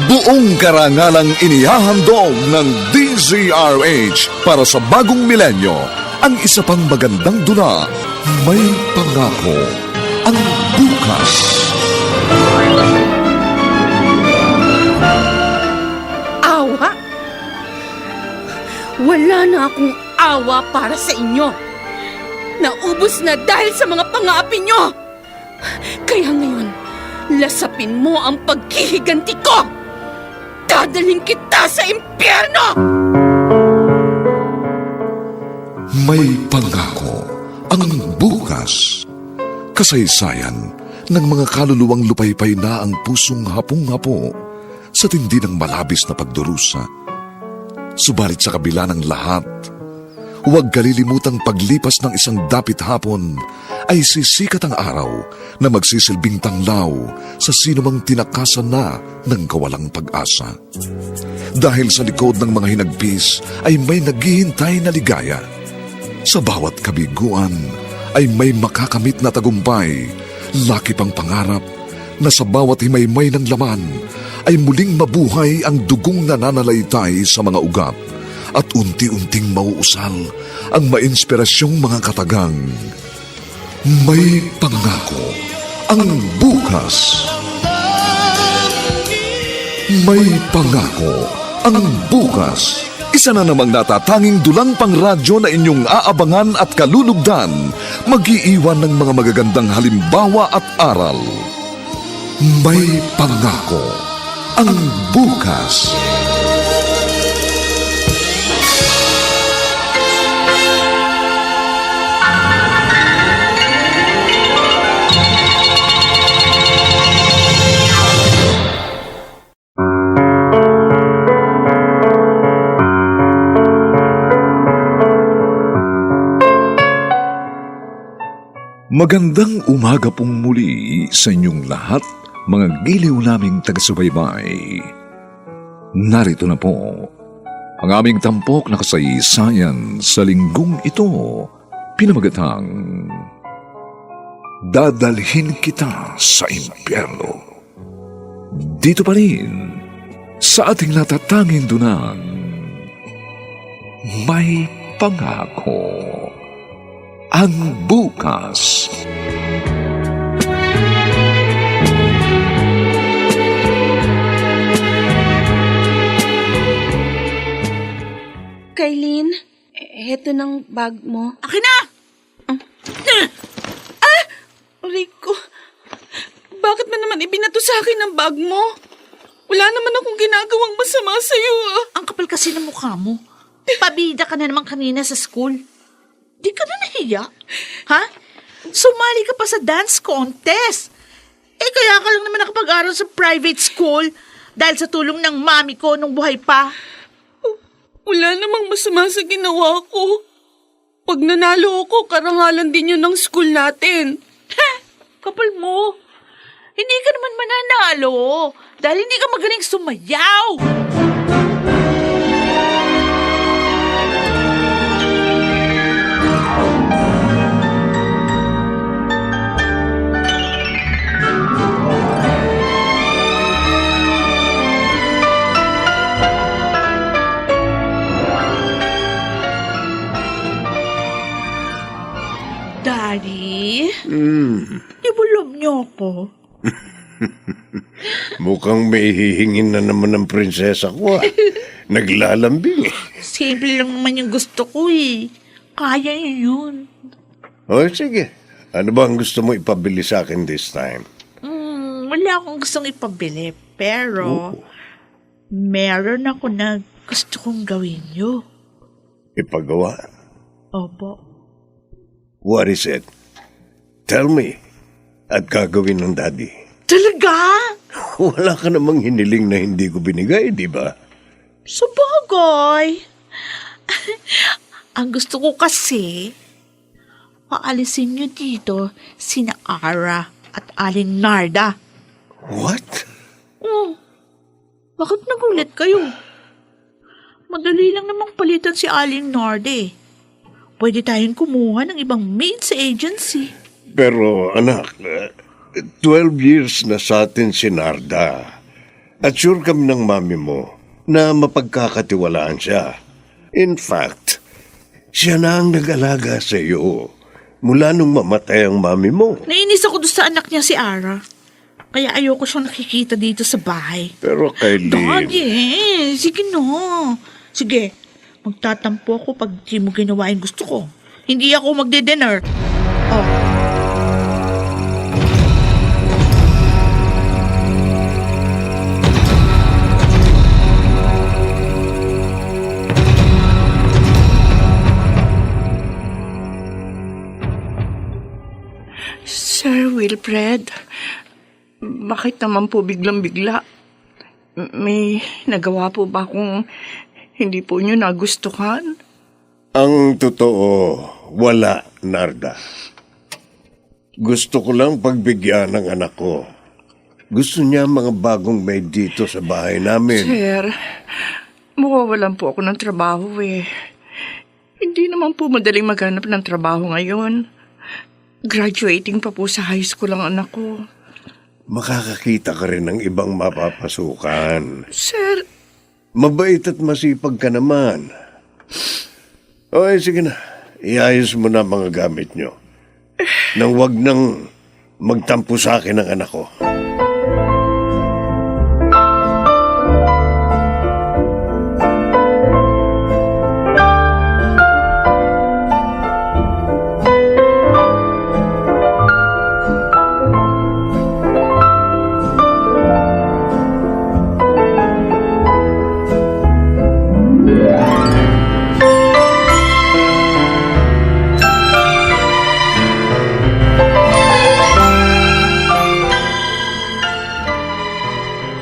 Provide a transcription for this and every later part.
Buong karangalang inihahandog ng DZRH para sa bagong milenyo, ang isa pang magandang dula, May Pangako ang Bukas. Awa? Wala na akong awa para sa inyo. Naubos na dahil sa mga pang-aapi nyo. Kaya ngayon, lasapin mo ang paghihiganti ko. Dadalhin kita sa impyerno! May Pangako ang Bukas. Kasaysayan ng mga kaluluwang lupaypay na ang pusong hapong-hapo sa tindi ng malabis na pagdurusa. Subalit sa kabila ng lahat, huwag kalilimutang paglipas ng isang dapit hapon ay sisikat ang araw na magsisilbing tanglaw sa sinumang tinakasan na ng kawalang pag-asa. Dahil sa likod ng mga hinagpis ay may naghihintay na ligaya. Sa bawat kabiguan ay may makakamit na tagumpay, laki pang pangarap na sa bawat himaymay ng laman ay muling mabuhay ang dugong nananalaytay sa mga ugat at unti-unting mauusal ang mainspirasyong mga katagang. May Pangako ang Bukas. May Pangako ang Bukas. Isa na namang natatanging dulang pangradyo na inyong aabangan at kalulugdan, mag-iiwan ng mga magagandang halimbawa at aral. May Pangako ang Bukas. Magandang umaga pong muli sa inyong lahat, mga giliw naming taga-subaybay. Narito na po ang aming tampok na kasaysayan sa linggong ito, pinamagatang Dadalhin Kita sa Impyerno. Dito pa rin sa ating natatanging dunang May Pangako ang Bukas. Kailin, heto ng bag mo. Akin na! Rico, bakit mo naman ibinato sa akin ang bag mo? Wala naman akong ginagawang masama sa'yo, ah. Ang kapal kasi ng mukha mo. Pabida ka na naman kanina sa school. Di ka na nahiya? Ha? Sumali ka pa sa dance contest. Kaya ka lang naman nakapag-aral sa private school dahil sa tulong ng mami ko nung buhay pa. Wala namang masama sa ginawa ko. Pag nanalo ako, karangalan din yun ng school natin. Kapal mo. Hindi ka naman mananalo dahil hindi ka magaling sumayaw. Daddy? Ibulog niyo ako. Mukhang may hihingin na naman ng prinsesa ko, ah. Naglalambing eh. Simple lang naman yung gusto ko eh. Kaya niyo yun. O sige, ano ba ang gusto mo ipabili sa akin this time? Wala akong gustong ipabili, pero meron ako na gusto kong gawin niyo. Ipagawa? Opo. What is it? Tell me. At gagawin ng daddy. Talaga? Wala ka namang hiniling na hindi ko binigay, di ba? Sabagay. Ang gusto ko kasi, paalisin niyo dito sina Ara at Aling Narda. What? Bakit nagulit kayo? Madali lang namang palitan si Aling Narda eh. Pwede tayong kumuha ng ibang maid sa agency. Pero anak, 12 years na sa atin si Narda. At sure kami ng mami mo na mapagkakatiwalaan siya. In fact, siya na ang nag-alaga sa iyo mula nung mamatay ang mami mo. Nainis ako doon sa anak niya si Ara. Kaya ayoko siyang nakikita dito sa bahay. Pero Kailin, Daddy, sige no. Sige, magtatampo ako pag di mo ginawa yung gusto ko. Hindi ako magde-dinner. Oh. Sir Wilfred, bakit naman po biglang-bigla? May nagawa po ba kung hindi po niyo nagustuhan? ang totoo, wala, Narda. Gusto ko lang pagbigyan ng anak ko. Gusto niya mga bagong maid dito sa bahay namin. Sir, mawawalan po ako ng trabaho eh. Hindi naman po madaling maghanap ng trabaho ngayon. Graduating pa po sa high school ang anak ko. Makakakita ka rin ng ibang mapapasukan. Sir, Mabait at masipag ka naman. Okay, sige na. Iayos mo na mga gamit nyo. Nang wag nang magtampo sa akin ang anak ko.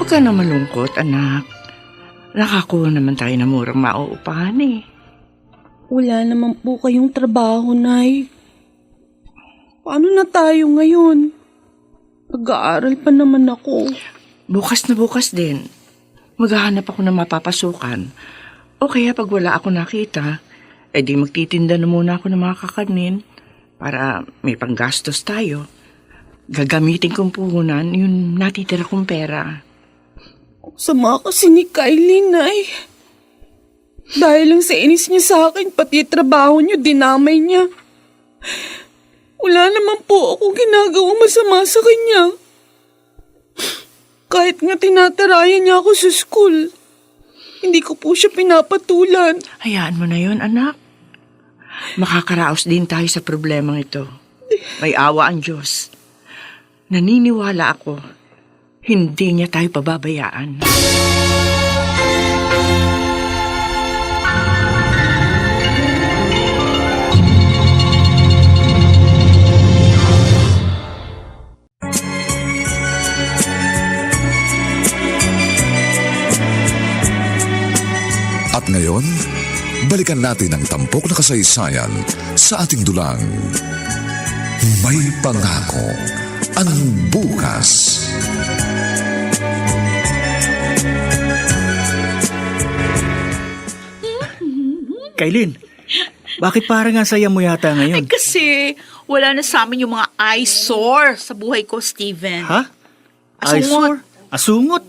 huwag ka na malungkot, anak. Nakakuha naman tayo ng murang mauupahan eh. Wala naman po kayong trabaho, Nay. Paano na tayo ngayon? Nag-aaral pa naman ako. Bukas na bukas din. Maghahanap ako ng mapapasukan. O kaya pag wala ako nakita, di magtitinda na muna ako ng mga kakanin para may panggastos tayo. Gagamitin kong puhunan yung natitira kong pera. Sama kasi ni Kylie, Nay. Dahil lang sa inis niya sa akin, pati trabaho niyo, dinamay niya. Wala naman po ako ginagawang masama sa kanya. Kahit nga tinatarayan niya ako sa school, hindi ko po siya pinapatulan. Hayaan mo na yon, anak. Makakaraos din tayo sa problemang ito. May awa ang Diyos. Naniniwala ako, hindi niya tayo pababayaan. At ngayon, balikan natin ang tampok na kasaysayan sa ating dulang. May pangako ang bukas. Kailin, bakit parang ang saya mo yata ngayon? Kasi wala na sa amin yung mga eyesore sa buhay ko, Steven. Ha? Asungot. Asungot?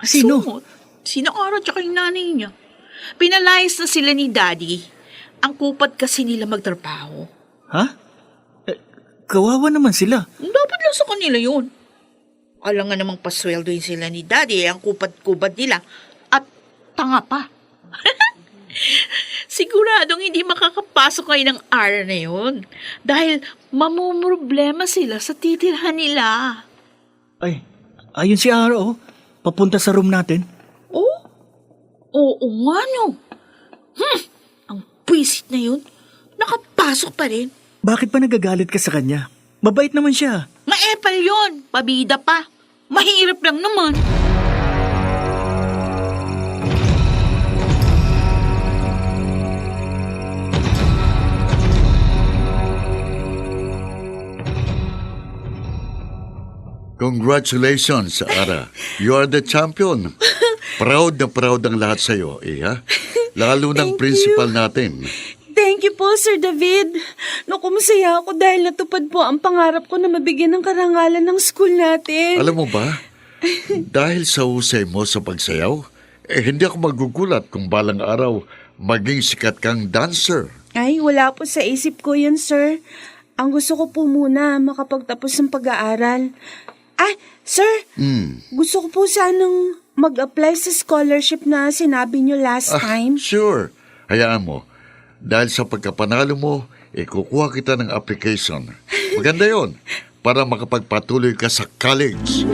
Sino? Asungot? Sino Ara tsaka yung nanay niya? Pinalayas na sila ni Daddy. Ang kupad kasi nila magtrabaho. Ha? Kawawa naman sila. Dapat lang sa kanila yun. Alam nga namang pasweldo yun sila ni Daddy, ang kupad-kupad nila. At tanga pa. Siguradong hindi makakapasok kayo ng araw na yun. Dahil mamumroblema sila sa titirhan nila. Ay, ayun si Aro, oh. Papunta sa room natin. Oh? Oo nga no. Ang pwisit na yun. Nakapasok pa rin. Bakit pa nagagalit ka sa kanya? Mabait naman siya. Maepal yun. Pabida pa. Mahirap lang naman. Congratulations, Ara. You are the champion. Proud na proud ang lahat sa'yo, ha? Lalo ng principal natin. Thank you po, Sir David. Naku, masaya ako dahil natupad po ang pangarap ko na mabigyan ng karangalan ng school natin. Alam mo ba, Dahil sa husay mo sa pagsayaw, hindi ako magugulat kung balang araw maging sikat kang dancer. Ay, wala po sa isip ko yun, sir. Ang gusto ko po muna makapagtapos ng pag-aaral. Ay, sir, gusto ko po sanang mag-apply sa scholarship na sinabi niyo last time. Sure. Hayaan mo. Dahil sa pagkapanalo mo, kukuha kita ng application. Maganda yon para makapagpatuloy ka sa college.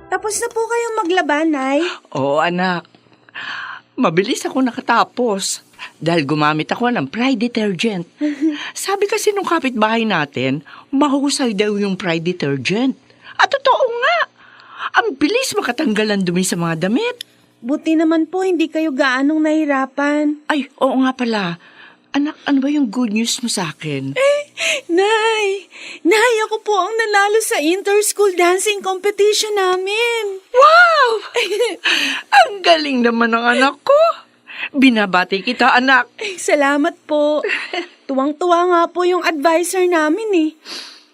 Tapos na po kayong maglaban, Nay. Oo, anak. Mabilis ako nakatapos dahil gumamit ako ng Pride detergent. Sabi kasi nung kapitbahay natin, mahusay daw yung Pride detergent. At totoo nga, ang bilis makatanggal ang dumi sa mga damit. Buti naman po hindi kayo gaanong nahirapan. Ay, oo nga pala. Anak, ano ba yung good news mo sa akin? Nay, ako po ang nanalo sa inter-school dancing competition namin. Wow! Ang galing naman ng anak ko. Binabati kita, anak. Salamat po. Tuwang-tuwa nga po yung advisor namin eh.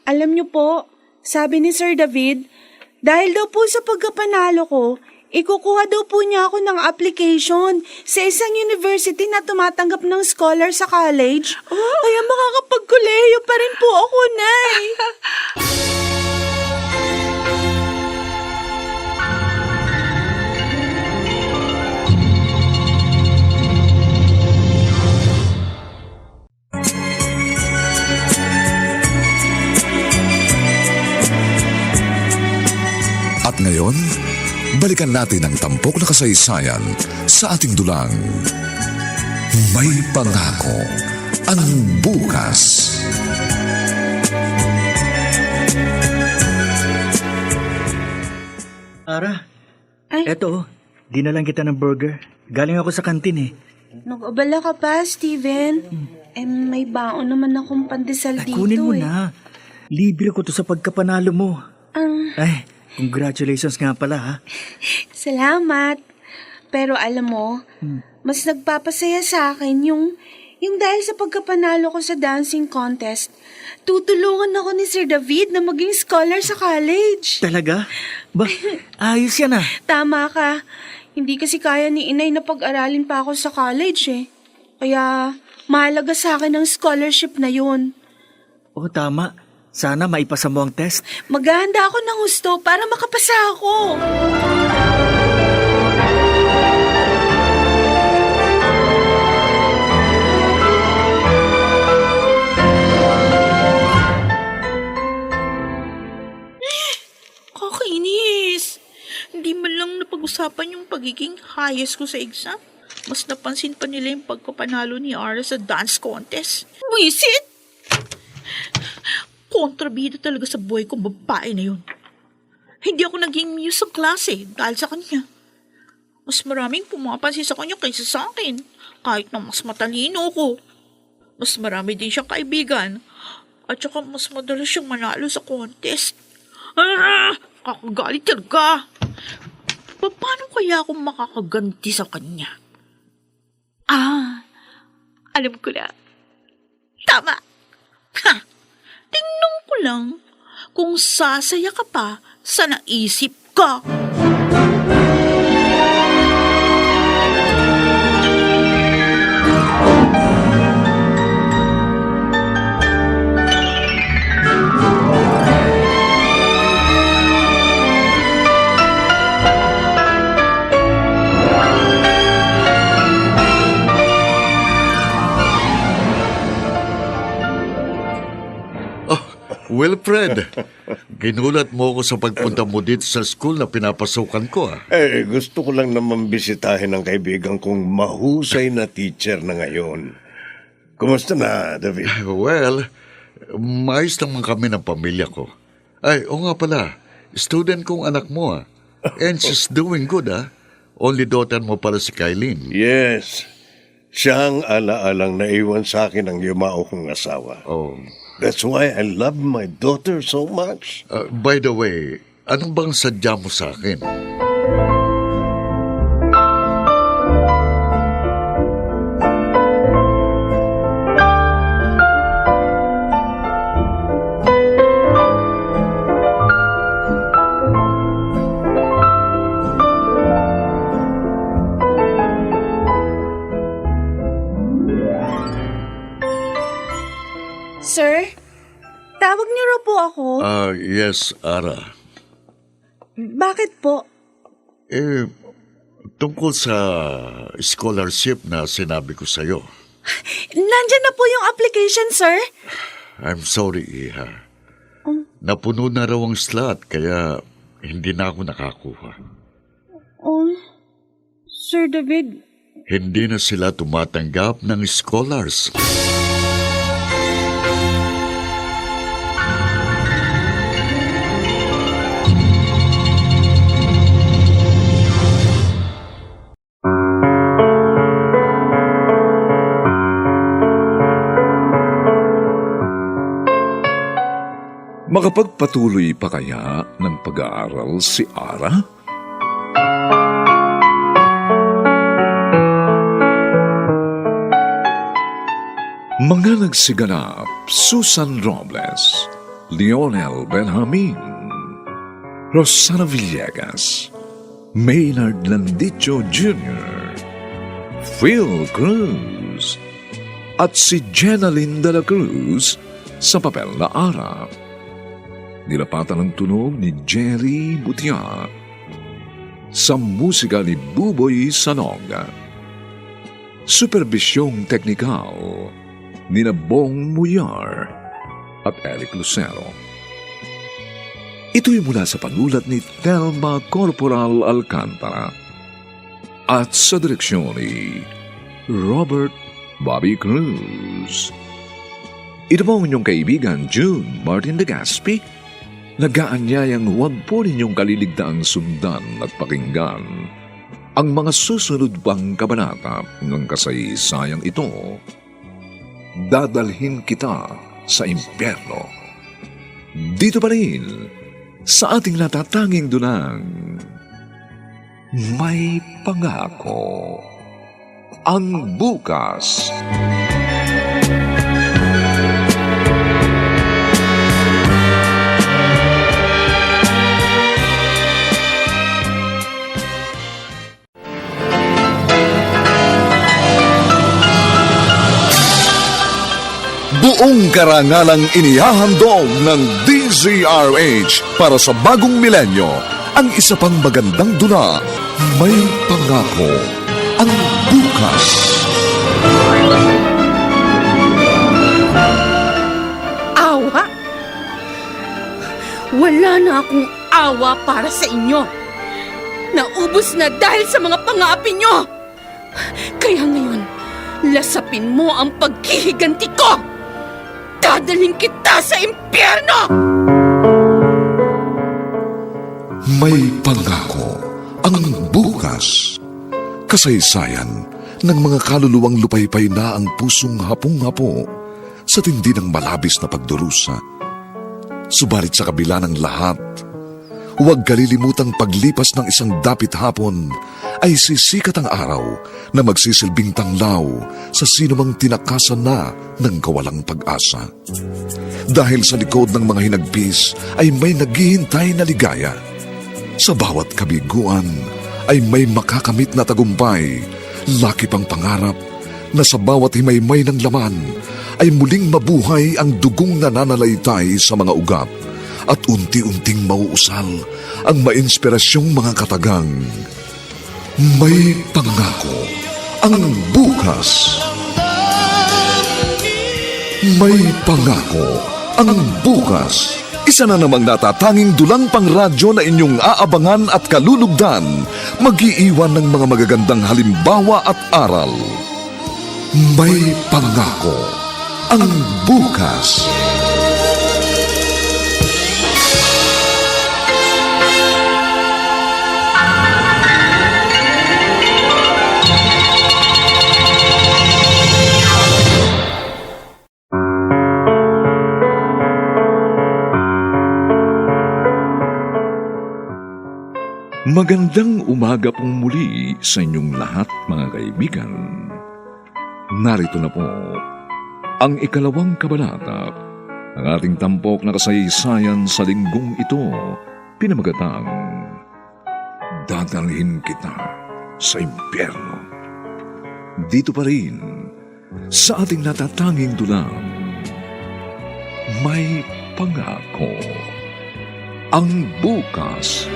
Alam niyo po, sabi ni Sir David, dahil daw po sa pagkapanalo ko, ikukuha daw po niya ako ng application sa isang university na tumatanggap ng scholar sa college. Kaya makakapagkolehiyo pa rin po ako, Nay. At ngayon, balikan natin ang tampok na kasaysayan sa ating dulang. May pangako ang bukas. Ara, Ay. eto, dinalan kita ng burger. Galing ako sa kantin eh. Nag-abala ka pa, Steven. May baon naman akong pandesal Ay, dito kunin mo eh. na. Libre ko to sa pagkapanalo mo. Ay, congratulations nga pala ha. Salamat. Pero alam mo, mas nagpapasaya sa akin yung dahil sa pagkapanalo ko sa dancing contest, tutulungan ako ni Sir David na maging scholar sa college. Talaga? Ba, ayos yan ah. Tama ka. Hindi kasi kaya ni Inay na pag-aralin pa ako sa college eh. Kaya mahalaga sa akin ang scholarship na yun. Oo, tama. Sana maipasa mo ang test. Maghahanda ako ng husto para makapasa ako. Kakainis. Hindi man lang napag-usapan yung pagiging highest ko sa exam. Mas napansin pa nila yung pagkapanalo ni Ara sa dance contest. Wisit! Kontrabida talaga sa buhay kong babae na yun. Hindi ako naging muse sa klase dahil sa kanya. Mas maraming pumapansin sa kanya kaysa sa akin, kahit na mas matalino ko. Mas marami din siyang kaibigan, at saka mas madalas siyang manalo sa contest. Kakagalit talaga. Paano kaya ako makakaganti sa kanya? Alam ko na. Tama! Ha! Tingnan ko lang kung sasaya ka pa sa naisip ka. Wilfred, ginulat mo ako sa pagpunta mo dito sa school na pinapasukan ko ah. Gusto ko lang naman bisitahin ang kaibigan kong mahusay na teacher na ngayon. Kumusta na, David? Well, maayos naman kami ng pamilya ko. Ay, oo nga pala, student kong anak mo ah. And she's doing good ah. Only daughter mo pala si Kylene. Yes. Siya ang alaalang naiwan sa akin ng yumao kong asawa. Oh. That's why I love my daughter so much. By the way, anong bang sadya mo sa akin? Sir, tawag niyo raw po ako. Yes, Ara. Bakit po? Tungkol sa scholarship na sinabi ko sa'yo. Nandyan na po yung application, sir. I'm sorry, Iha. Napuno na raw ang slot, kaya hindi na ako nakakuha. Oh, Sir David. Hindi na sila tumatanggap ng scholars. Makapagpatuloy pa kaya ng pag-aaral si Ara? Mga nagsiganap, Susan Robles, Lionel Benjamin, Rosana Villegas, Maynard Landicho Jr., Phil Cruz, at si Jenaline de la Cruz sa papel na Ara. Nilapatan ng tunog ni Jerry Butia sa musika ni Buboy Sanog. Superbisyong teknikal ni Bong Muyar at Eric Lucero. Ito'y mula sa panulat ni Thelma Corporal Alcantara at sa direksyon ni Robert Bobby Cruz. Ito po ang inyong kaibigan June Martin de Gaspi, nag-aanyayang huwag po ninyong kaliligtaang sundan at pakinggan ang mga susunod pang kabanata ng kasaysayang ito. Dadalhin kita sa impyerno. Dito pa rin sa ating natatanging dunang may pangako ang bukas. Buong karangalang inihahandog ng DZRH para sa bagong milenyo ang isa pang magandang dula, May Pangako ang Bukas. Awa? Wala na akong awa para sa inyo. Naubos na dahil sa mga pang-aapi nyo. Kaya ngayon, lasapin mo ang paghihiganti ko. Dadalhin kita sa impyerno! May Pangako ang Bukas. Kasaysayan ng mga kaluluwang lupaypay na ang pusong hapong-hapo sa tindi ng malabis na pagdurusa. Subalit sa kabila ng lahat, huwag kalilimutang paglipas ng isang dapit hapon ay sisikat ang araw na magsisilbing tanglaw sa sinumang tinakasan na ng kawalang pag-asa. Dahil sa likod ng mga hinagpis ay may naghihintay na ligaya. Sa bawat kabiguan ay may makakamit na tagumpay, laki pang pangarap na sa bawat himaymay ng laman ay muling mabuhay ang dugong nananalaytay sa mga ugat at unti-unting mauusal ang mainspirasyong mga katagang. May Pangako ang Bukas. May Pangako ang Bukas. Isa na namang natatanging dulang pangradyo na inyong aabangan at kalulugdan, mag-iiwan ng mga magagandang halimbawa at aral. May Pangako ang Bukas. Magandang umaga pong muli sa inyong lahat, mga kaibigan. Narito na po ang ikalawang kabanata ng ating tampok na kasaysayan sa linggong ito, pinamagatang Dadalhin Kita sa Impyerno. Dito pa rin sa ating natatanging dulang, May Pangako, ang bukas.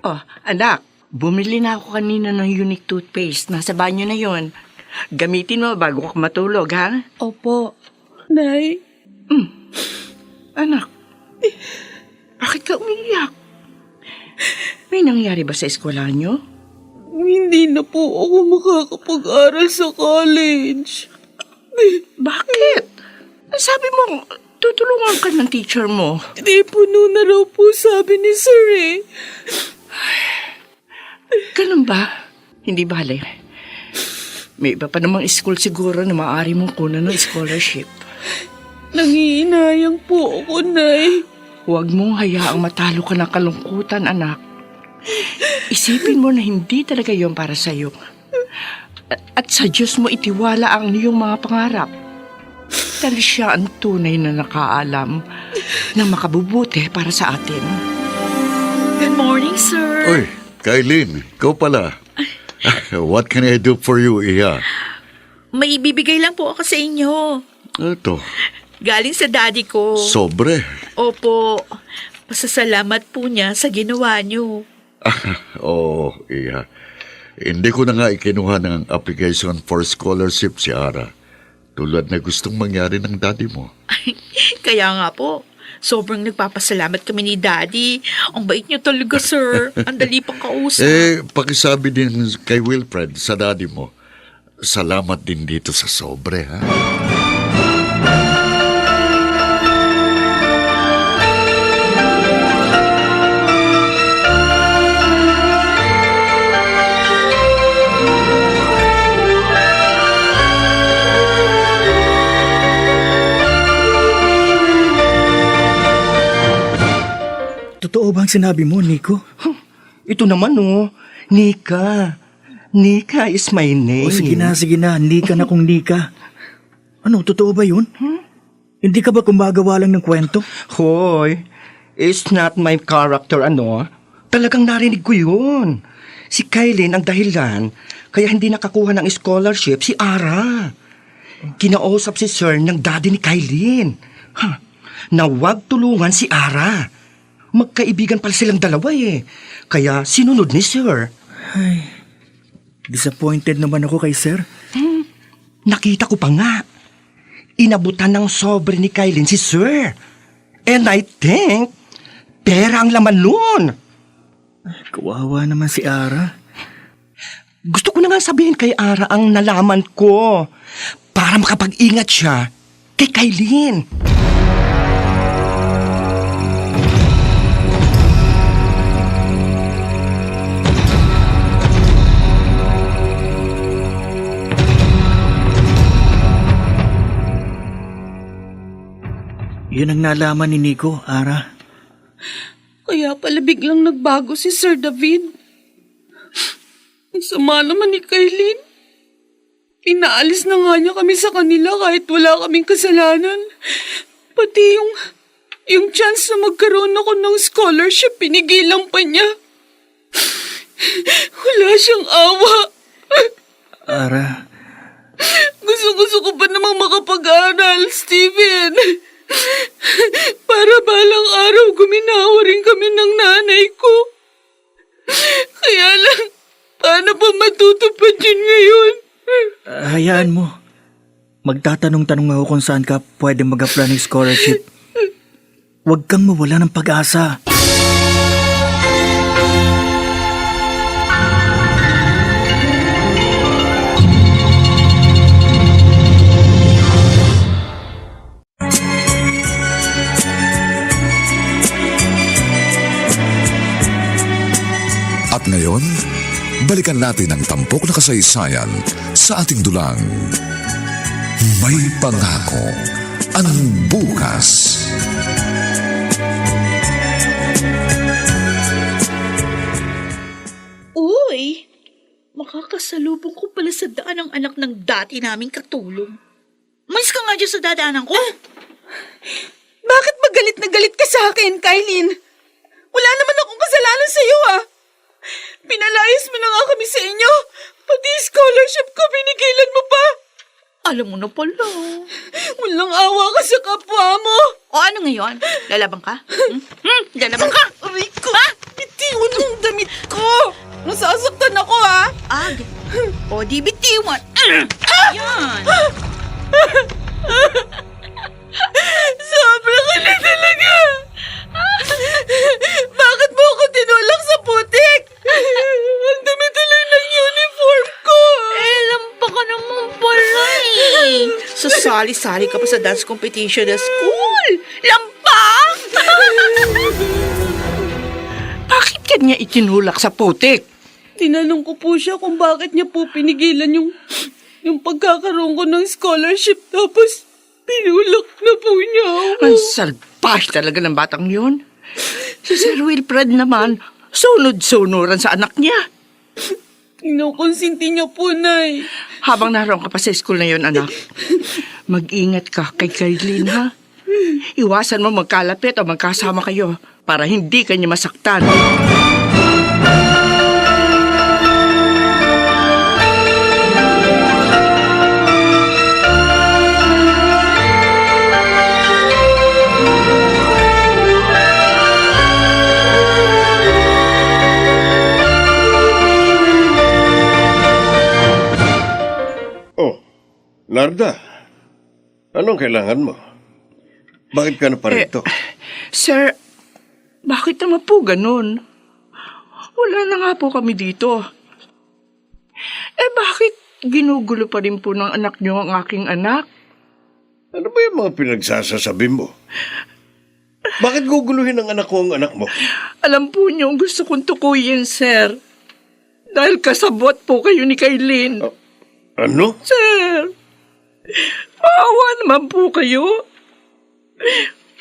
Oh, anak, bumili na ako kanina ng unique toothpaste. Nasa banyo na yon. Gamitin mo bago ka matulog, ha? Opo. Nay, Anak, bakit ka umiiyak? May nangyari ba sa eskwelahan nyo? hindi na po ako makakapag-aral sa college. Bakit? Sabi mo, tutulungan ka ng teacher mo. Puno na raw po sabi ni Sir eh. Ganun ba? Hindi bale. May iba pa namang school siguro na maaari mong kunan ng scholarship. Nangihinayang po ako, Nay. Huwag mong hayaang matalo ka ng kalungkutan, anak. Isipin mo na hindi talaga yon para sa'yo. At sa Diyos mo itiwala ang iyong mga pangarap. Dahil siya ang tunay na nakaalam na makabubuti para sa atin. Good morning, sir. Oy, Kailin, ikaw pala. What can I do for you, Iya? May ibibigay lang po ako sa inyo. Ito, Galing sa daddy ko. sobre. Opo. Pasasalamat po niya sa ginawa niyo. Oo, Iya. Hindi ko na nga ikinuha ng application for scholarship si Ara. Tulad na gustong mangyari ng daddy mo. Kaya nga po, sobrang nagpapasalamat kami ni daddy. Ang bait niyo talaga, sir. Ang dali pang kausap. Pakisabi din kay Wilfred sa daddy mo. Salamat din dito sa sobre, ha? Totoo bang sinabi mo, Nico? Ito naman, oh. Nika. Nika is my name. O sige na, Nika na kung Nika. Ano, totoo ba yun? Hindi ka ba kumagawa lang ng kwento? Hoy, it's not my character, ano? Talagang narinig ko yun. Si Kailin ang dahilan, kaya hindi nakakuha ng scholarship si Ara. Kinausap si Sir ng daddy ni Kailin. Na wag tulungan si Ara. Magkaibigan pala silang dalawa eh. Kaya sinunod ni Sir. Ay, disappointed naman ako kay Sir. Nakita ko pa nga. Inabutan ng sobre ni Kailin si Sir. And I think, pera ang laman nun. Kawawa naman si Ara. Gusto ko na nga sabihin kay Ara ang nalaman ko para makapag-ingat siya kay Kailin. Yun ang nalaman ni Nico, Ara. Kaya pala biglang nagbago si Sir David. Ang sama naman ni Kailin. Pinaalis na nga niya kami sa kanila kahit wala kaming kasalanan. Pati yung chance na magkaroon ako ng scholarship, pinigilan pa niya. Wala siyang awa. Ara, Gusto ko pa namang makapag-aral, Steven. Para balang araw guminawa rin kami ng nanay ko. Kaya lang, paano pa matutupad yun ngayon? hayaan mo. Magtatanong-tanong ako kung saan ka pwede mag-apply ng scholarship. Huwag kang mawala ng pag-asa. At ngayon, balikan natin ang tampok na kasaysayan sa ating dulang May pangako ang bukas. Uy, makakasalubong ko pala sa daan ang anak ng dati naming katulong. Mais ka nga dyan sa dadaanan ko. Bakit ba galit na galit ka sa akin, Kylene? Wala naman akong kasalanan sa iyo, ah. Pinalayas mo na nga kami sa inyo. Pati scholarship ko, binigilan mo pa. Alam mo na pala. Walang awa ka sa kapwa mo. O ano ngayon? Lalabang ka? Lalabang ka? Aray ko, bitiwan mo ang damit ko. Nasasaktan ako, ah. O di bitiwan. Yan. Sobrang ka na talaga. Bakit mo ako tinulak sa putik? Ang dami tuloy ng uniform ko. Lampa ka naman pala Sasali-sali ka pa sa dance competition na school. Lampang! Bakit kanya itinulak sa putik? Tinanong ko po siya kung bakit niya po pinigilan yung pagkakaroon ko ng scholarship. Tapos, pinulak na po niya ako. Ang salbahe talaga ng batang yun. Si Sir Wilfred naman, sunod-sunuran sa anak niya. Inukonsinti niya po, Nay. Habang naroon ka pa sa school na yun, anak, mag-ingat ka kay Kylene, ha? Iwasan mo magkalapit o magkasama kayo para hindi kanya masaktan. Narda, anong kailangan mo? Bakit ka na pa rito? Sir, bakit naman po ganun? Wala na nga po kami dito. Bakit ginugulo pa rin po ng anak niyo ang aking anak? Ano ba yung mga pinagsasasabi mo? Bakit guguluhin ang anak ko ang anak mo? Alam po niyo, gusto kong tukuyin, sir. Dahil kasabot po kayo ni Kylene. Ano? Sir, maawa naman po kayo.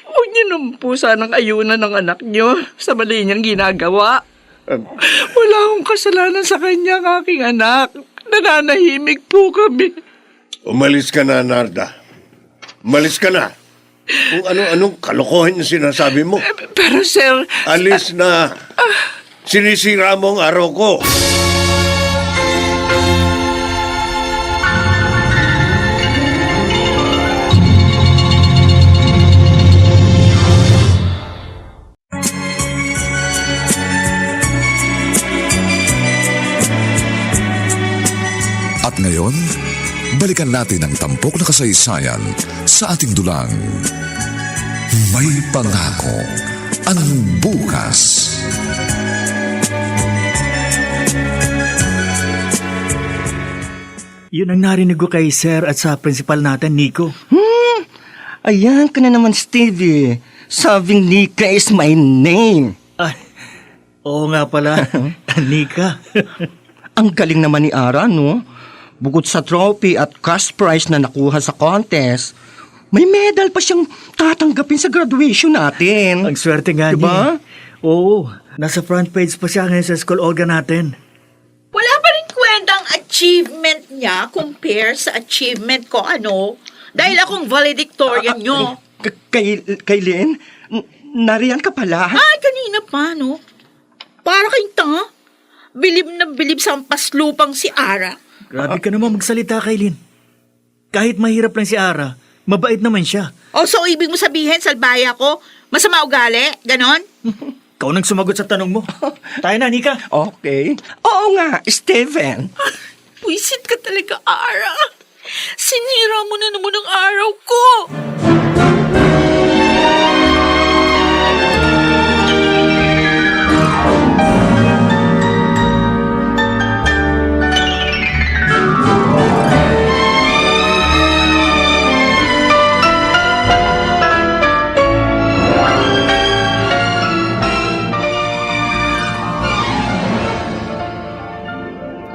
Huwag niyo naman po sanang ayunan ng anak niyo sa mali niyang ginagawa. Wala akong kasalanan sa kanya, aking anak. Nananahimik po kami. Umalis ka na, Narda. Umalis ka na. Kung ano-anong kalokohan yung sinasabi mo. Pero sir... Alis na. Sinisira mo ang araw ko. At ngayon, balikan natin ang tampok na kasaysayan sa ating dulang. May pangako ang bukas. Yun ang narinig ko kay Sir at sa principal natin, Nico. Ayan ka na naman, Stevie. Sabing Nika is my name. Ay, oo nga pala, Nika. Ang galing naman ni Ara, no? Bukod sa trophy at cash prize na nakuha sa contest, may medal pa siyang tatanggapin sa graduation natin. Ang swerte nga Diba? niya. Oo, nasa front page pa siya ngayon sa school organ natin. Wala pa rin kwentang achievement niya compare sa achievement ko, ano? Dahil akong valedictorian nyo. Kylene, nariyan ka pala. Ay, kanina pa, no? Para kayong tanga. Bilib na bilib sa paslupang si Ara. Grabe ka naman magsalita, Kylene. Kahit mahirap lang si Ara, mabait naman siya. O, so ibig mo sabihin, salbaya ko, masama ugali? Ganon? Ikaw nang sumagot sa tanong mo. Tayo na, Nika. Okay. Oo nga, Steven. Puisit ka talaga, Ara. Sinira mo na naman ang araw ko.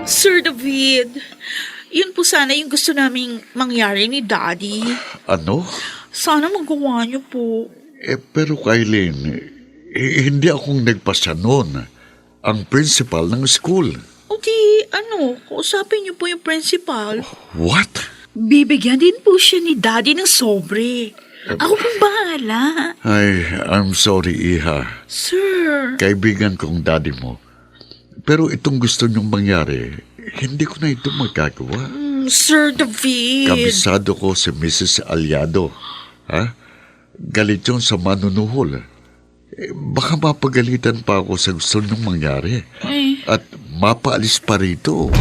Sir David, yun po sana yung gusto naming mangyari ni Daddy. Ano? Sana magawa niyo po. Pero Kailin, hindi akong nagpasa noon. Ang principal ng school. O di, kausapin niyo po yung principal. What? Bibigyan din po siya ni Daddy ng sobre. Ako pong bahala. Ay, I'm sorry, Iha. Sir. Kaibigan kong daddy mo. Pero itong gusto niyong mangyari, hindi ko na ito magagawa. Sir David. Kabisado ko si Mrs. Aliado. Ha? Galit yun sa manunuhol. Baka mapagalitan pa ako sa gusto niyong mangyari. At mapaalis pa rito.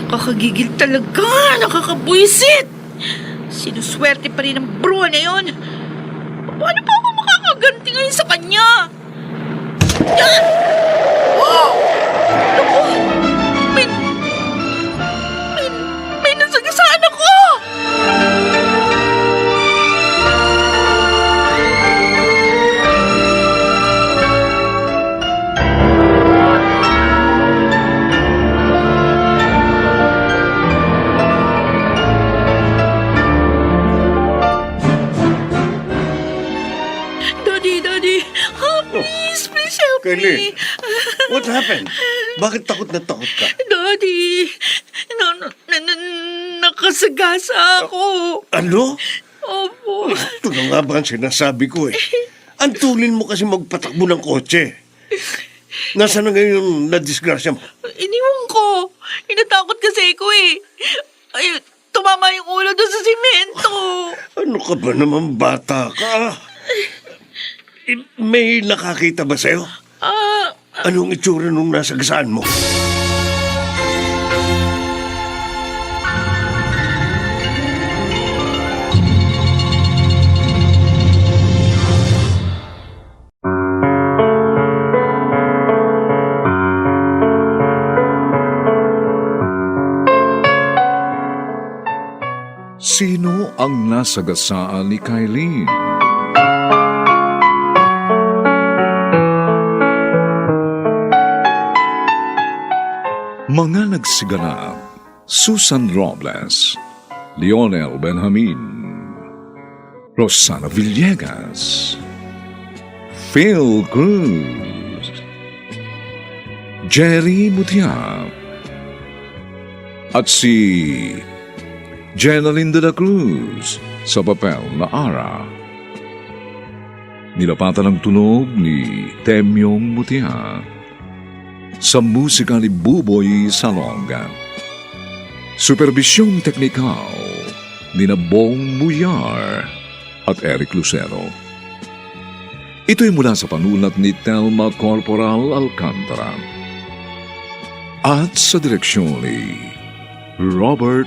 Nakakagigil talaga. Nakakabuisit. Sinuswerte pa rin ang bruha na yun. Paano pa ako makakaganti ngayon sa kanya? Yan! Oh! Naku! May nasagasaan ako! Daddy, please help Kylie, me. what happened? Bakit takot na takot ka? Daddy, nakasagasa ako. Ano? Opo. Ito na nga ba ang sinasabi ko eh. Antulin mo kasi magpatakbo ng kotse. Nasaan na ngayon yung nadisgrasya mo? Iniwan ko. Inatakot kasi ko eh. Ay, tumama yung ulo doon sa simento. Ano ka ba naman bata ka? May nakakita ba sa'yo? Anong itsura nung nasagasaan mo? Sino ang nasagasaan ni Kylie? Mga nagsiganap: Susan Robles, Lionel Benjamin, Rosana Villegas, Phil Cruz, Jerry Mutiap, at si Jenaline de la Cruz sa papel na Ara. Nilapatan ng tunog ni Temyong Mutiap sa musika ni Buboy Salonga. Supervisyong teknikal ni Bong Muyar at Eric Lucero. Ito'y mula sa panulat ni Telma Corporal Alcantara at sa direksyon ni Robert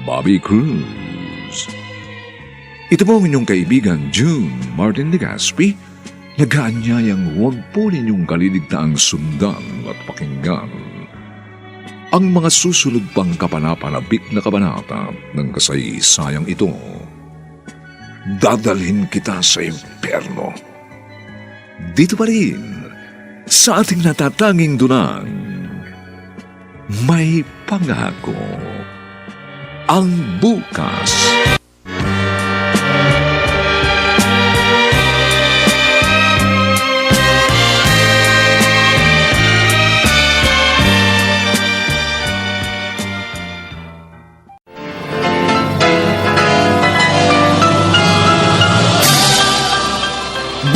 Bobby Cruz. Ito po ang inyong kaibigan June Martin Legaspi, nag-aanyayang huwag po ninyong kaliligtaang sundan at pakinggan ang mga susunod pang kapanapanabik na kabanata ng kasaysayang ito. Dadalhin kita sa impyerno. Dito pa rin, sa ating natatanging dunang, may pangako ang bukas.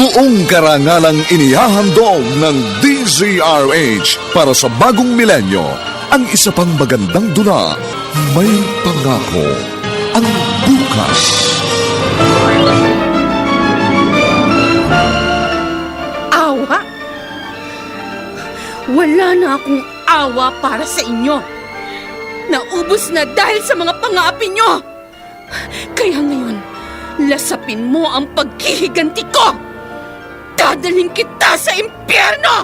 Buong karangalang inihahandog ng DZRH para sa bagong milenyo, ang isa pang magandang dula, may pangako ang bukas. Awa? Wala na akong awa para sa inyo. Naubos na dahil sa mga pang-aapi nyo. Kaya ngayon, lasapin mo ang paghihiganti ko. dadalhin kita sa impyerno!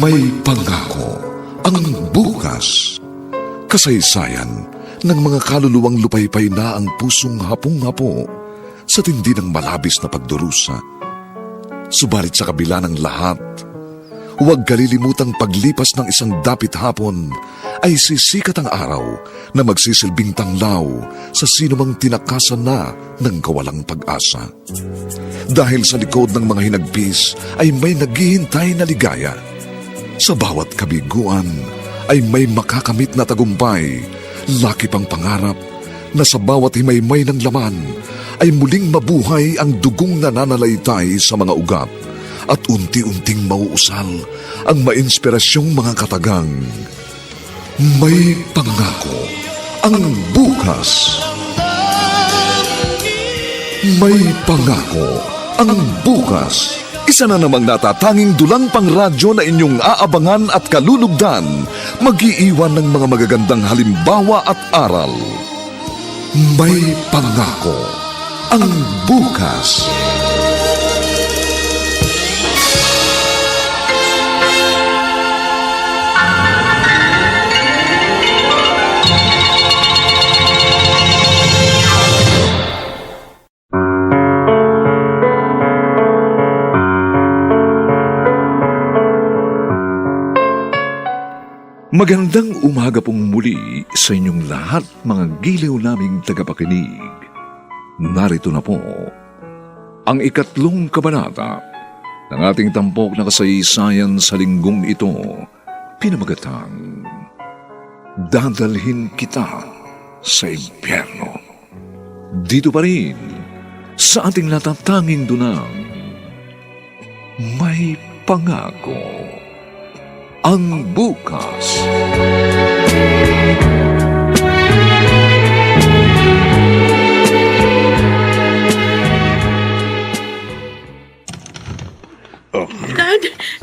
May pangako ang bukas. Kasaysayan ng mga kaluluwang lupaypay na ang pusong hapong-hapo sa tindi ng malabis na pagdurusa. Subalit sa kabila ng lahat, huwag kalilimutang paglipas ng isang dapit hapon ay sisikat ang araw na magsisilbing tanglaw sa sinumang tinakasan na ng kawalang pag-asa. Dahil sa likod ng mga hinagpis ay may naghihintay na ligaya. Sa bawat kabiguan ay may makakamit na tagumpay, laki pang pangarap na sa bawat himaymay ng laman ay muling mabuhay ang dugong nananalaytay sa mga ugat at unti-unting mauusal ang mainspirasyong mga katagang. May pangako ang bukas. May pangako ang bukas. Isa na namang natatanging dulang pangradyo na inyong aabangan at kalulugdan, mag-iiwan ng mga magagandang halimbawa at aral. May pangako ang bukas. Magandang umaga pong muli sa inyong lahat, mga giliw naming tagapakinig. Narito na po ang 3 kabanata ng ating tampok na kasaysayan sa linggong ito, pinamagatang Dadalhin Kita sa Impyerno. Dito pa rin sa ating natatanging dunang May Pangako ang bukas.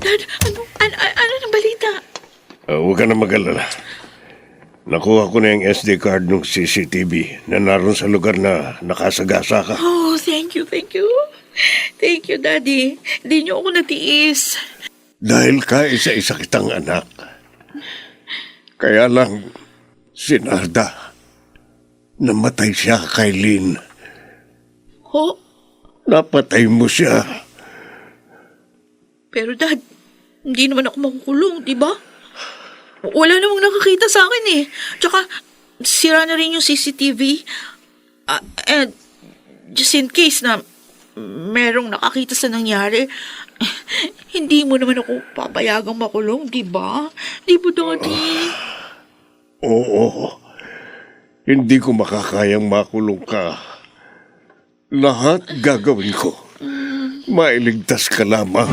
Dad, ano ng balita? Huwag ka na mag-alala. Nakuha ko na yung SD card ng CCTV na naroon sa lugar na nakasagasa ka. Oh, thank you. Thank you, Daddy. Hindi niyo ako natiis. Dahil kaisa-isa kitang anak. Kaya lang, si Narda, namatay siya kay Lynn. Oh, Napatay mo siya. pero Dad, hindi naman ako makukulong, di ba? Wala namang nakakita sa akin eh. Tsaka, sira na rin yung CCTV. And, just in case na merong nakakita sa nangyari, hindi mo naman ako papayagang makulong, di ba? Di ba, Daddy? Oo. Hindi ko makakayang makulong ka. Lahat gagawin ko. Mailigtas ka lamang.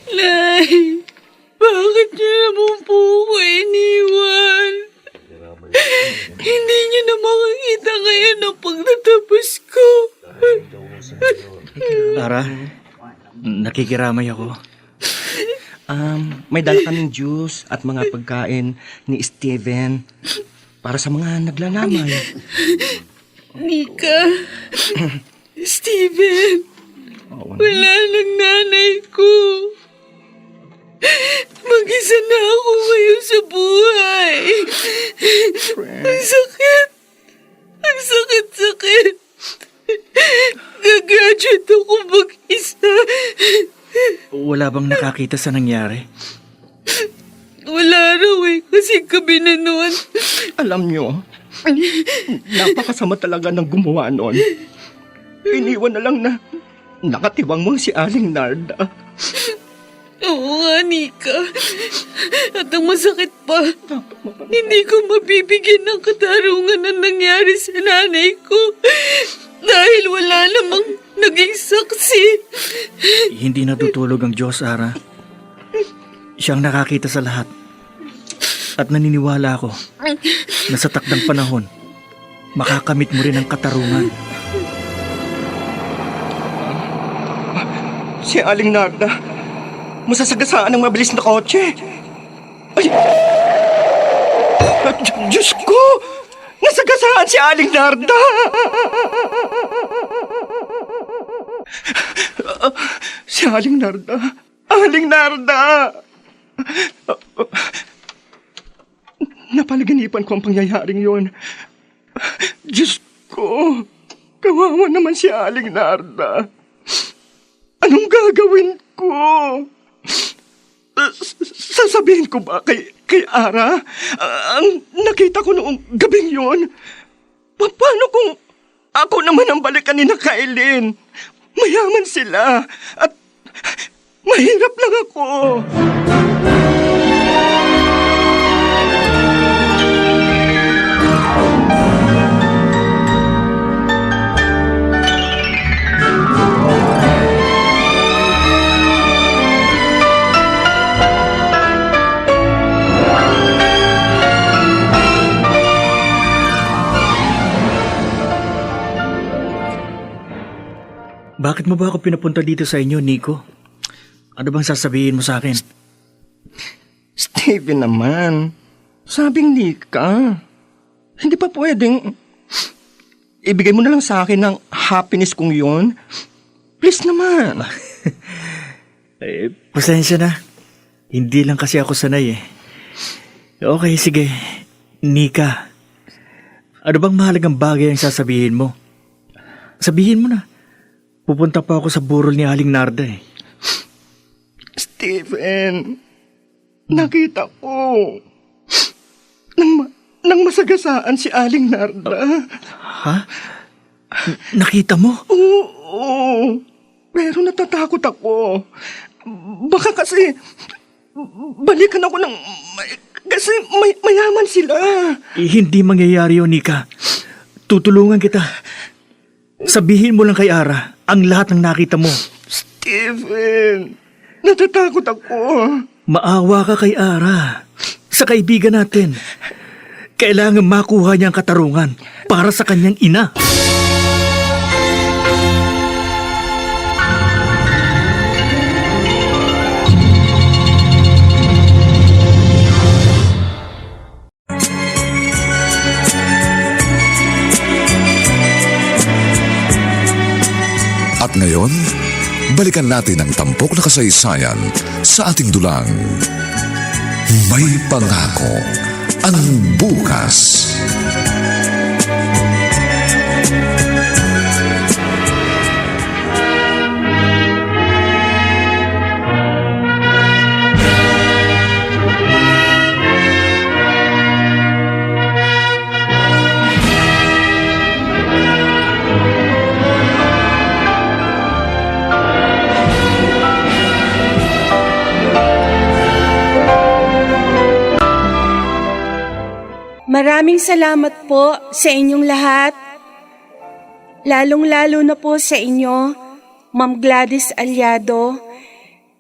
Nay, bakit niyo naman po ako iniwan? Hindi niyo na makakita kaya na pagtatapos ko. Ara, nakikiramay ako. May dala kaming juice at mga pagkain ni Steven para sa mga naglalamay. Nika, Steven, wala nang nanay ko. Mag-isa na ako ngayon sa buhay. Ang sakit. Ang sakit-sakit. Gagraduate ako mag-isa. Wala bang nakakita sa nangyari? Wala raw eh, kasi gabi na noon. Alam nyo, napakasama talaga ng gumawa noon. Iniwan na lang na nakatiwang mo si Aling Narda. Oo nga, Nika. At ang masakit pa, hindi ko mabibigyan ng katarungan na nangyari sa nanay ko dahil wala namang naging saksi. Hindi natutulog ang Diyos, Ara. Siyang nakakita sa lahat. At naniniwala ako na sa takdang panahon, makakamit mo rin ang katarungan. Si Aling Narda, masasagasaan ng mabilis na kotse. Ay! Diyos ko! Nasagasaan si Aling Narda! Si Aling Narda! Aling Narda! Napalaganipan ko ang pangyayaring yon. Diyos ko! Kawawa naman si Aling Narda. Anong gagawin ko? Sasabihin ko ba kay Ara? Ang nakita ko noong gabing yun? Paano kung ako naman ang balikan ni na Kailin? Mayaman sila at mahirap lang ako. Bakit mo ba ako pinapunta dito sa inyo, Nico? Ano bang sasabihin mo sa akin? Steven naman, sabing Nika, hindi pa pwedeng ibigay mo na lang sa akin ang happiness kong yun? Please naman. Pasensya na. Hindi lang kasi ako sanay eh. Okay, sige. Nika, ano bang mahalagang bagay ang sasabihin mo? Sabihin mo na. Pupunta pa ako sa burol ni Aling Narda eh. Stephen, nakita ko nang masagasaan si Aling Narda. Ha? Nakita mo? Oo, pero natatakot ako. Baka kasi balikan ako kasi mayaman sila. Hindi mangyayari yun, Nika. Tutulungan kita. Sabihin mo lang kay Ara ang lahat ng nakita mo. Stephen, natatakot ako. Maawa ka kay Ara. Sa kaibigan natin. Kailangan makuha niya ang katarungan para sa kanyang ina. At ngayon, balikan natin ang tampok na kasaysayan sa ating dulang. May pangako ang bukas. Maraming salamat po sa inyong lahat. Lalong-lalo na po sa inyo, Ma'am Gladys Aliado,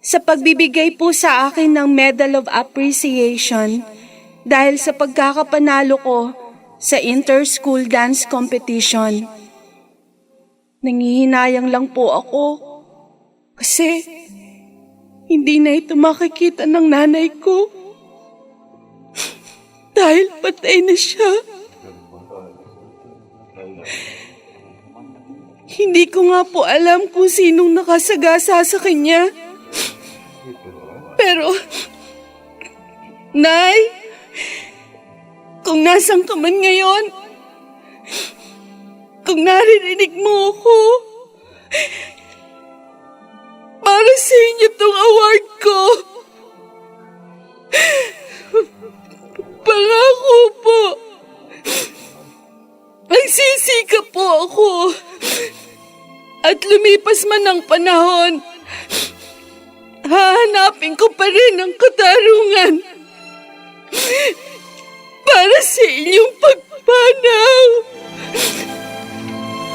sa pagbibigay po sa akin ng Medal of Appreciation dahil sa pagkakapanalo ko sa Inter-School Dance Competition. Nangihinayang lang po ako kasi hindi na ito makikita ng nanay ko. Dahil patay na siya. Hindi ko nga po alam kung sinong nakasagasa sa kanya. Pero, Nay, kung nasan ka man ngayon, kung naririnig mo ako, para sa inyo tong award ko. Pangako po. Magsisikap po ako. At lumipas man ang panahon, hahanapin ko pa rin ang katarungan para sa inyong pagpanaw.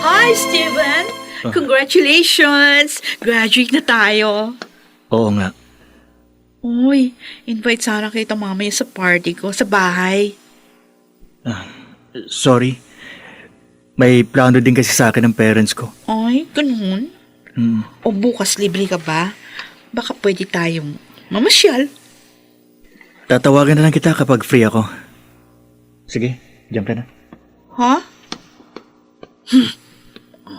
Hi, Steven! Congratulations! Graduate na tayo. Oo nga. Uy, invite sana kita mamaya sa party ko sa bahay. Sorry. May plano din kasi sa akin ng parents ko. Ay, ganun? O bukas libre ka ba? Baka pwede tayong mamasyal. Tatawagan na lang kita kapag free ako. Sige, diyan ka na. Ha?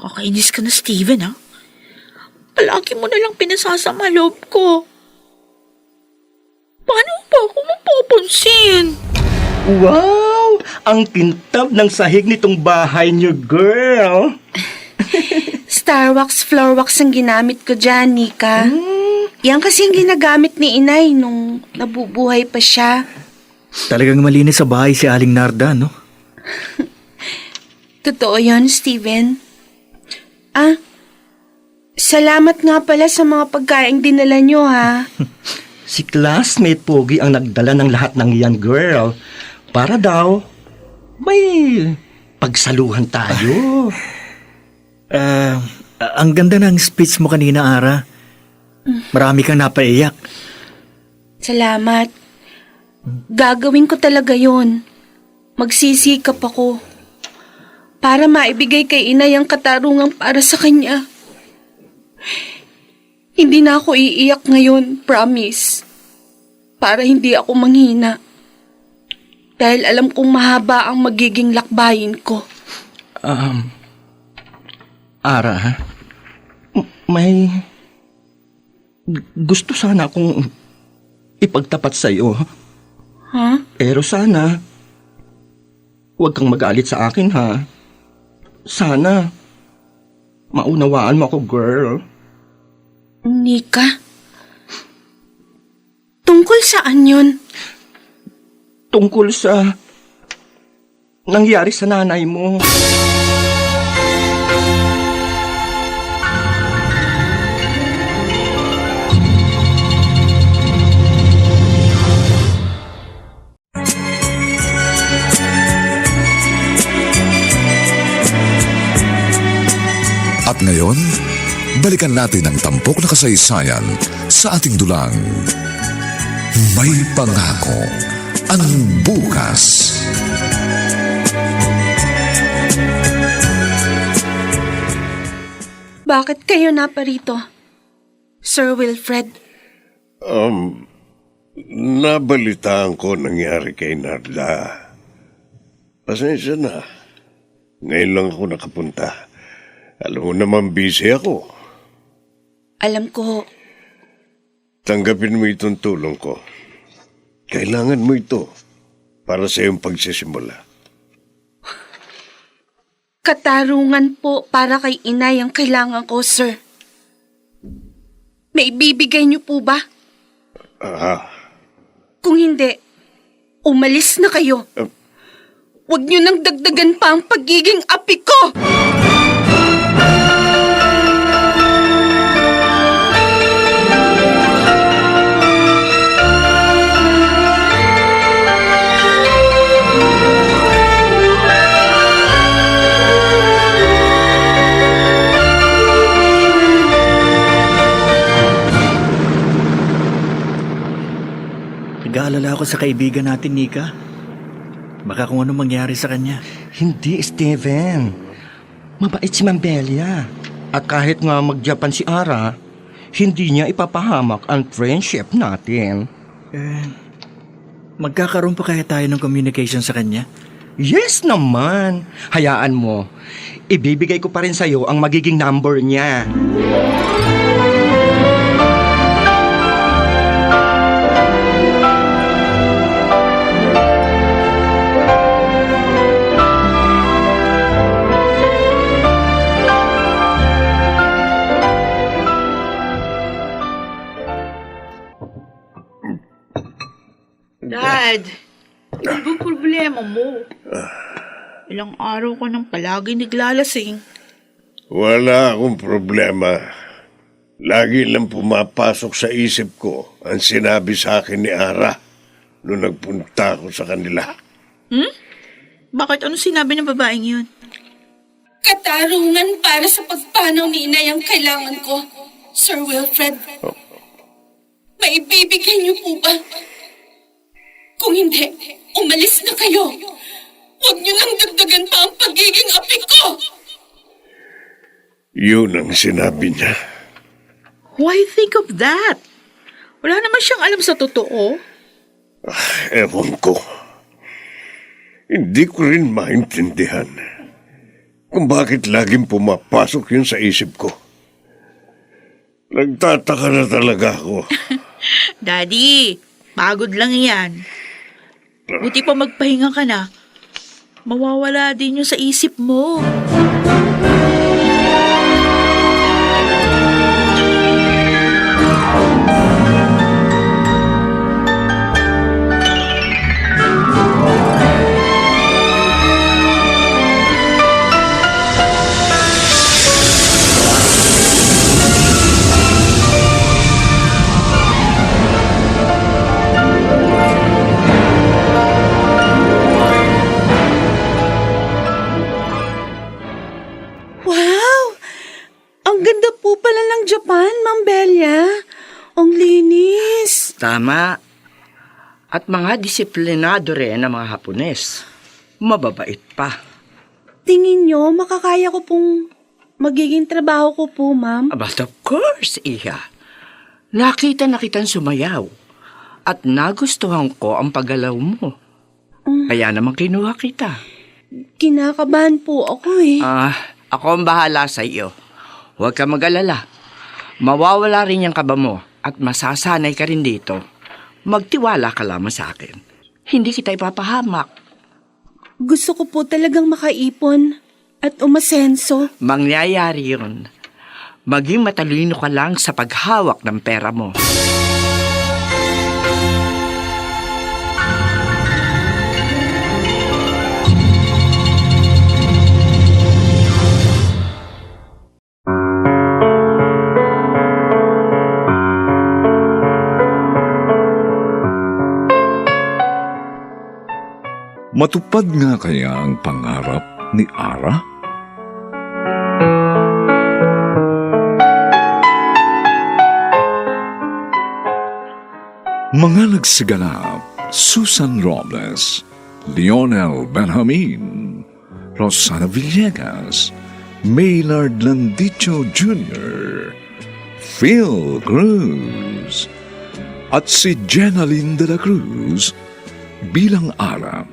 Kakainis ka na, Steven, ha? Palagi mo na lang pinasasama loob ko. Paano ba ako mapapansin? Wow! Ang kintab ng sahig nitong bahay niyo, girl! Starwax, floorwax ang ginamit ko dyan, Nika. Yan kasi ang ginagamit ni Inay nung nabubuhay pa siya. Talagang malinis sa bahay si Aling Narda, no? Totoo yon, Steven. Salamat nga pala sa mga pagkain dinala nyo, ha? Si classmate Pogi ang nagdala ng lahat ng yan, girl. Para daw, may pagsaluhan tayo. Ang ganda ng speech mo kanina, Ara. Marami kang napaiyak. Salamat. Gagawin ko talaga yon. Magsisikap ako. Para maibigay kay Inay ang katarungang para sa kanya. Hindi na ako iiyak ngayon, promise. Para hindi ako manghina. Dahil alam kong mahaba ang magiging lakbayin ko. Ara, ha? May gusto sana akong ipagtapat sa'yo. Ha? Pero sana, huwag kang magalit sa akin, ha? Sana, maunawaan mo ako, girl. Nika? Tungkol saan yun? Tungkol sa nangyari sa nanay mo. At ngayon, balikan natin ang tampok na kasaysayan sa ating dulang. May pangako ang bukas. Bakit kayo naparito, Sir Wilfred? Nabalitaan ko nangyari kay Narda. Pasensya na. Ngayon lang ako nakapunta. Alam mo naman busy ako. Alam ko, Tanggapin mo itong tulong ko. Kailangan mo ito para sa iyong pagsisimula. katarungan po para kay Inay ang kailangan ko, sir. May ibibigay niyo po ba? Kung hindi, umalis na kayo. Huwag niyo nang dagdagan pa ang pagiging api ko! Nag-aalala ako sa kaibigan natin, Nika. Baka kung ano mangyari sa kanya. Hindi, Steven. Mabait si Mambelia. At kahit nga mag-Japan si Ara, hindi niya ipapahamak ang friendship natin. Magkakaroon pa kaya tayo ng communication sa kanya? Yes naman. Hayaan mo. Ibibigay ko pa rin sa'yo ang magiging number niya. Dad, ano bang problema mo? Ilang araw ka nang palagi naglalasing. Wala akong problema. Lagi lang pumapasok sa isip ko ang sinabi sa akin ni Ara nung nagpunta ako sa kanila. Bakit ano sinabi ng babaeng yun? Katarungan para sa pagpanaw ni Inay ang kailangan ko, Sir Wilfred. Maibibigay niyo po ba? Kung hindi, umalis na kayo. Huwag niyo nang dagdagan pa ang pagiging api ko. Yun ang sinabi niya. Why think of that? Wala naman siyang alam sa totoo. Ewan ko. Hindi ko rin maintindihan kung bakit laging pumapasok yun sa isip ko. Nagtataka na talaga ako. Daddy, pagod lang yan. Buti pa magpahinga ka na. Mawawala din yun sa isip mo. Wow! Ang ganda po pala ng Japan, Ma'am Belia. Ang linis. Tama. At mga disiplinado rin ang mga Hapones. Mababait pa. Tingin nyo, makakaya ko pong magiging trabaho ko po, Ma'am. But of course, Iha. Nakita na kitang sumayaw. At nagustuhan ko ang paggalaw mo. Kaya naman kinuha kita. Kinakabahan po ako eh. Ako ang bahala sa iyo. Huwag ka mag-alala. Mawawala rin yung kaba mo at masasanay ka rin dito. Magtiwala ka lamang sa akin. Hindi kita ipapahamak. Gusto ko po talagang makaipon at umasenso. Mangyayari yun. Maging matalino ka lang sa paghawak ng pera mo. Matupad nga kaya ang pangarap ni Ara? Mga nagsiganap, Susan Robles, Lionel Benjamin, Rosana Villegas, Maynard Landicho Jr., Phil Cruz, at si Jenaline de la Cruz bilang Ara.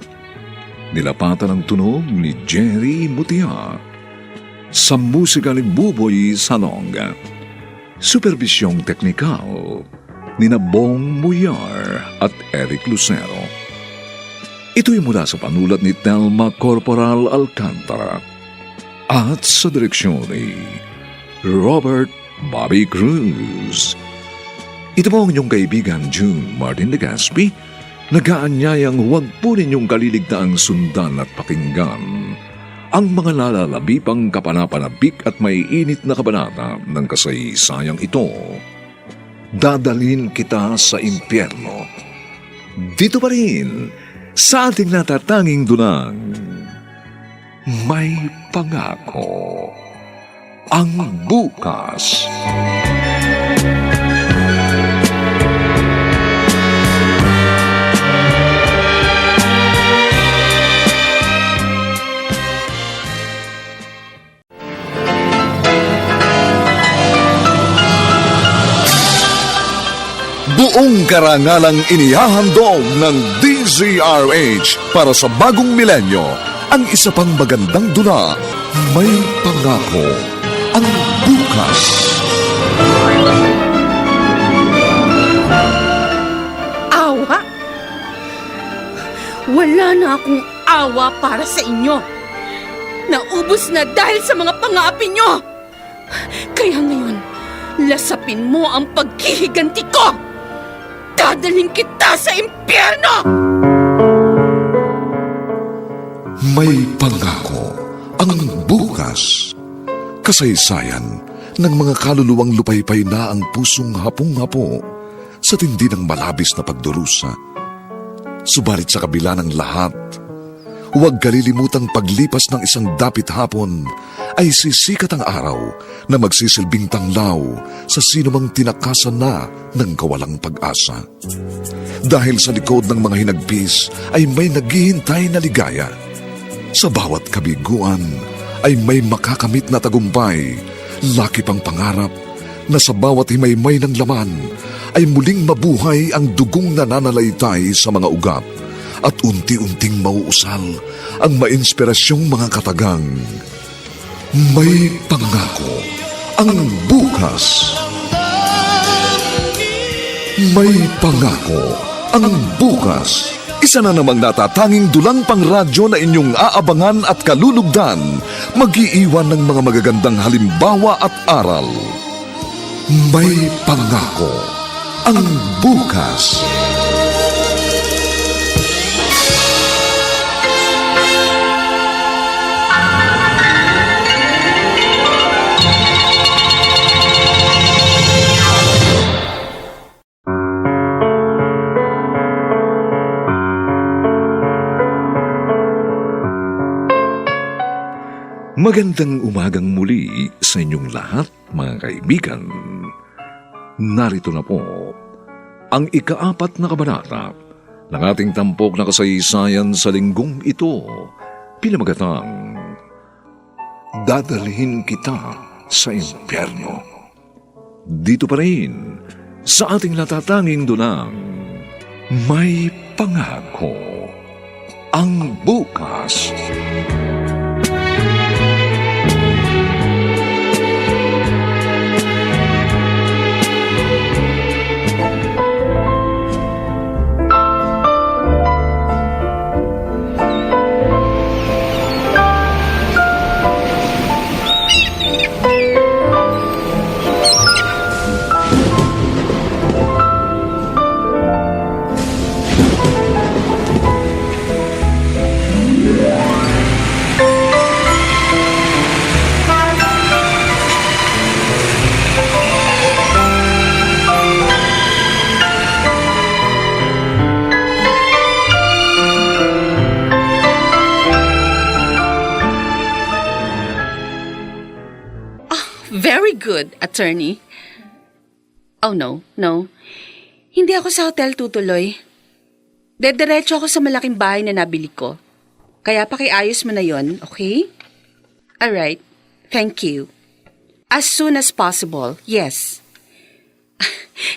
Nilapatan ang tunog ni Jerry Mutia. Sa musika ni Buboy Salonga. Supervisyong teknikal ni Bong Muyar at Eric Lucero. Ito'y mula sa panulat ni Telma Corporal Alcantara at sa direksyon ni Robert Bobby Cruz. Ito po ang inyong kaibigan June Martin Legaspi, nag-aanyayang huwag po ninyong kaliligtaang sundan at pakinggan ang mga lalalabipang kapanapanabik at maiinit na kabanata ng kasaysayang ito. Dadalhin kita sa impyerno. Dito pa rin, sa ating natatanging dunang, may pangako ang bukas. Buong karangalang inihahandog ng DZRH para sa bagong milenyo ang isa pang magandang dula, may pangako ang bukas. Awa? Wala na akong awa para sa inyo. Naubos na dahil sa mga pang-aapi nyo. Kaya ngayon, lasapin mo ang paghihiganti ko. Dadalhin kita sa impyerno! May pangako ang bukas. Kasaysayan ng mga kaluluwang lupaypay na ang pusong hapong-hapo sa tindi ng malabis na pagdurusa. Subalit sa kabila ng lahat, Huwag kalilimutang paglipas ng isang dapit hapon ay sisikat ang araw na magsisilbing tanglaw sa sinumang tinakasan na ng kawalang pag-asa. Dahil sa likod ng mga hinagpis ay may naghihintay na ligaya. Sa bawat kabiguan ay may makakamit na tagumpay, laki pang pangarap na sa bawat himaymay ng laman ay muling mabuhay ang dugong nananalaytay sa mga ugat at unti-unting mauusal ang mainspirasyong mga katagang. May pangako ang bukas. May pangako ang bukas. Isa na namang natatanging dulang pangradyo na inyong aabangan at kalulugdan, mag-iiwan ng mga magagandang halimbawa at aral. May pangako ang bukas. Magandang umagang muli sa inyong lahat, mga kaibigan. Narito na po ang ika-4 na kabanata ng ating tampok na kasaysayan sa linggong ito, pinamagatang Dadalhin Kita sa Impyerno. Dito pa rin sa ating natatanging dunang May Pangako ang bukas. Very good, attorney. Oh, no. Hindi ako sa hotel tutuloy. Dediretso ako sa malaking bahay na nabili ko. Kaya pakiayos mo na yon, okay? Alright, thank you. As soon as possible, yes.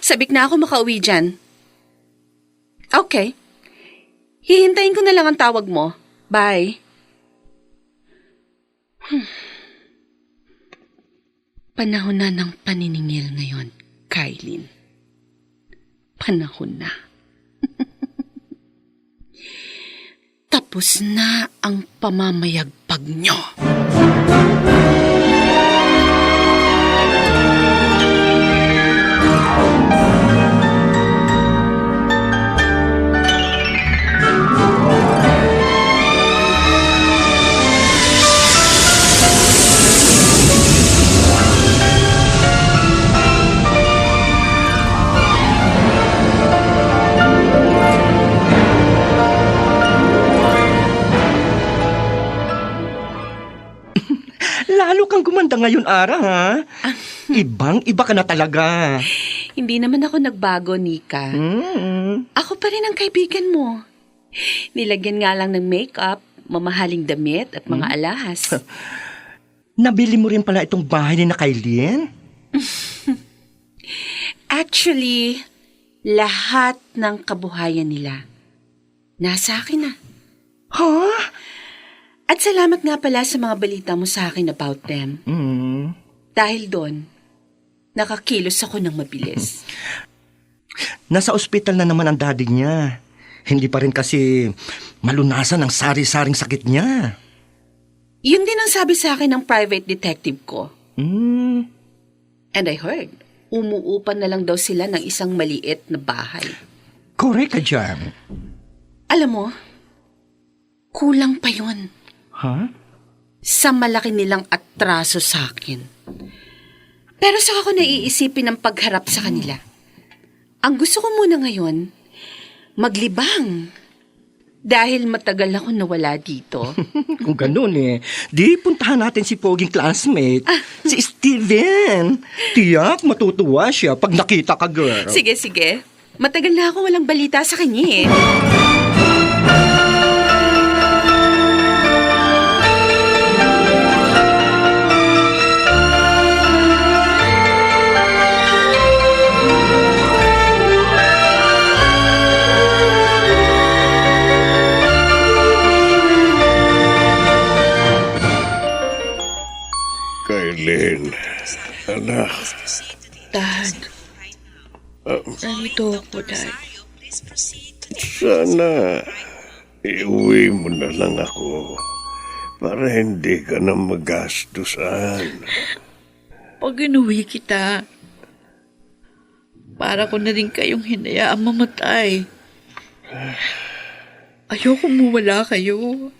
Sabik na ako makauwi dyan. Okay. Hihintayin ko na lang ang tawag mo. Bye. Panahon na ng paniningil ngayon, Kailin. Panahon na. Tapos na ang pamamayagpag nyo. Lalo kang gumanda ngayon, Ara, ha? Ibang-iba ka na talaga. Hindi naman ako nagbago, Nika. Ako pa rin ang kaibigan mo. Nilagyan nga lang ng makeup, mamahaling damit at mga alahas. Nabili mo rin pala itong bahay ni na Kailin? Actually, lahat ng kabuhayan nila nasa akin na. Ha? At salamat nga pala sa mga balita mo sa akin about them. Dahil doon, nakakilos ako ng mabilis. Nasa ospital na naman ang daddy niya. Hindi pa rin kasi malunasan ang sari-saring sakit niya. Yun din ang sabi sa akin ng private detective ko. And I heard, umuupan na lang daw sila ng isang maliit na bahay. Correct ka dyan. Alam mo, kulang pa yun. Ha? Sa malaki nilang atraso sa akin. Pero saka ko naiisipin ang pagharap sa kanila. Ang gusto ko muna ngayon, maglibang Dahil matagal ako nawala dito. Kung ganun di puntahan natin si Poging classmate, si Steven. Tiyak, matutuwa siya pag nakita ka, girl. Sige, sige. Matagal na ako walang balita sa kanya Kailin, anak, Dad. Nandito ako, Dad. sana iuwi mo na lang ako para hindi ka na magastusan. Pag inuwi kita, para ko na rin kayong hinayaang mamatay. Ayoko mawala kayo.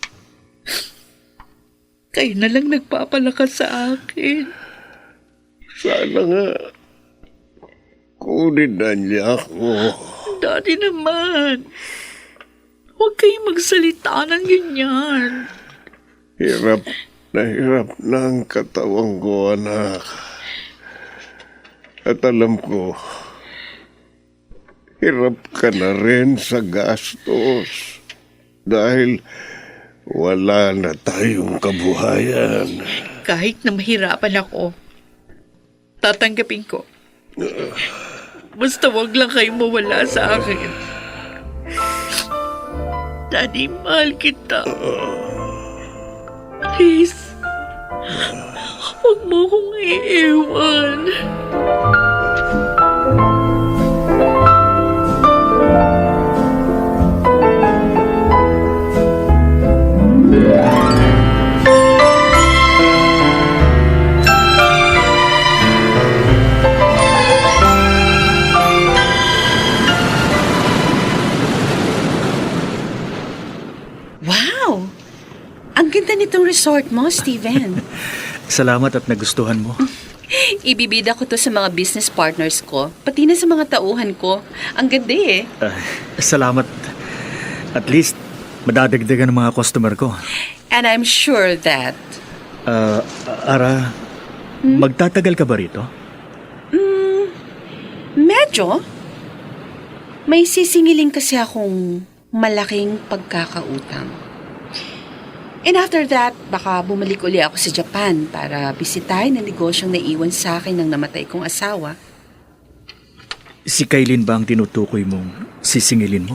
Kayo na lang nagpapalakas sa akin. Sana nga kunin na niya ako. Daddy naman, huwag kayong magsalita ng ganyan. Hirap na ang katawan ko, anak. At alam ko, hirap ka na rin sa gastos dahil wala na tayong kabuhayan. Kahit na mahirapan ako, tatanggapin ko. Basta wag lang kayong mawala sa akin. Daddy, mahal kita. Please, huwag mo akong iiwan. Wow! Ang ganda nitong resort mo, Steven. Salamat at nagustuhan mo. Ibibida ko to sa mga business partners ko, pati na sa mga tauhan ko. Ang ganda Salamat. At least, madadagdagan ng mga customer ko. And I'm sure that... Ara, magtatagal ka ba rito? Medyo. May sisingiling kasi akong malaking pagkakautang. And after that, baka bumalik uli ako sa Japan para bisitahin ang negosyong naiwan sa akin ng namatay kong asawa. Si Kailin ba ang tinutukoy mong sisingilin mo?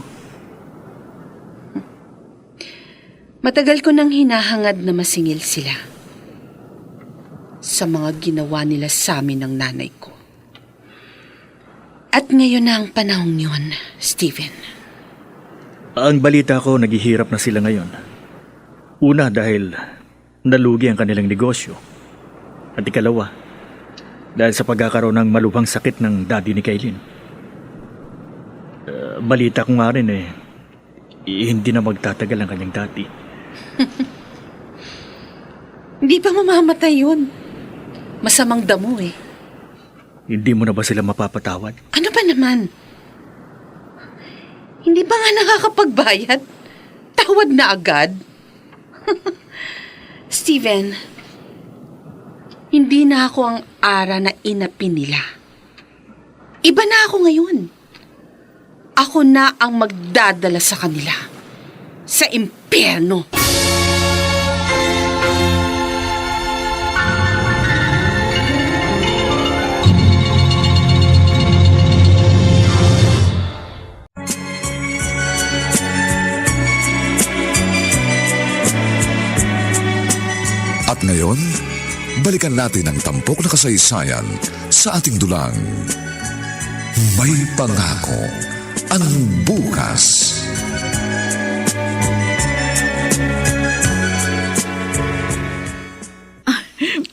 Matagal ko nang hinahangad na masingil sila sa mga ginawa nila sa amin ng nanay ko. At ngayon na ang panahon yun, Steven. Ang balita ko, naghihirap na sila ngayon. Una dahil nalugi ang kanilang negosyo. At ikalawa, dahil sa pagkakaroon ng malubhang sakit ng daddy ni Kailin. Balita ko nga rin hindi na magtatagal ang kanyang daddy. Hindi pa mamamatay yun. Masamang damo Hindi mo na ba sila mapapatawad? Ano ba naman? Hindi pa nga nakakapagbayad? Tawad na agad? Steven, hindi na ako ang Ara na inapi nila. Iba na ako ngayon. Ako na ang magdadala sa kanila. Sa impyerno. At ngayon, balikan natin ang tampok na kasaysayan sa ating dulang. May pangako ang bukas.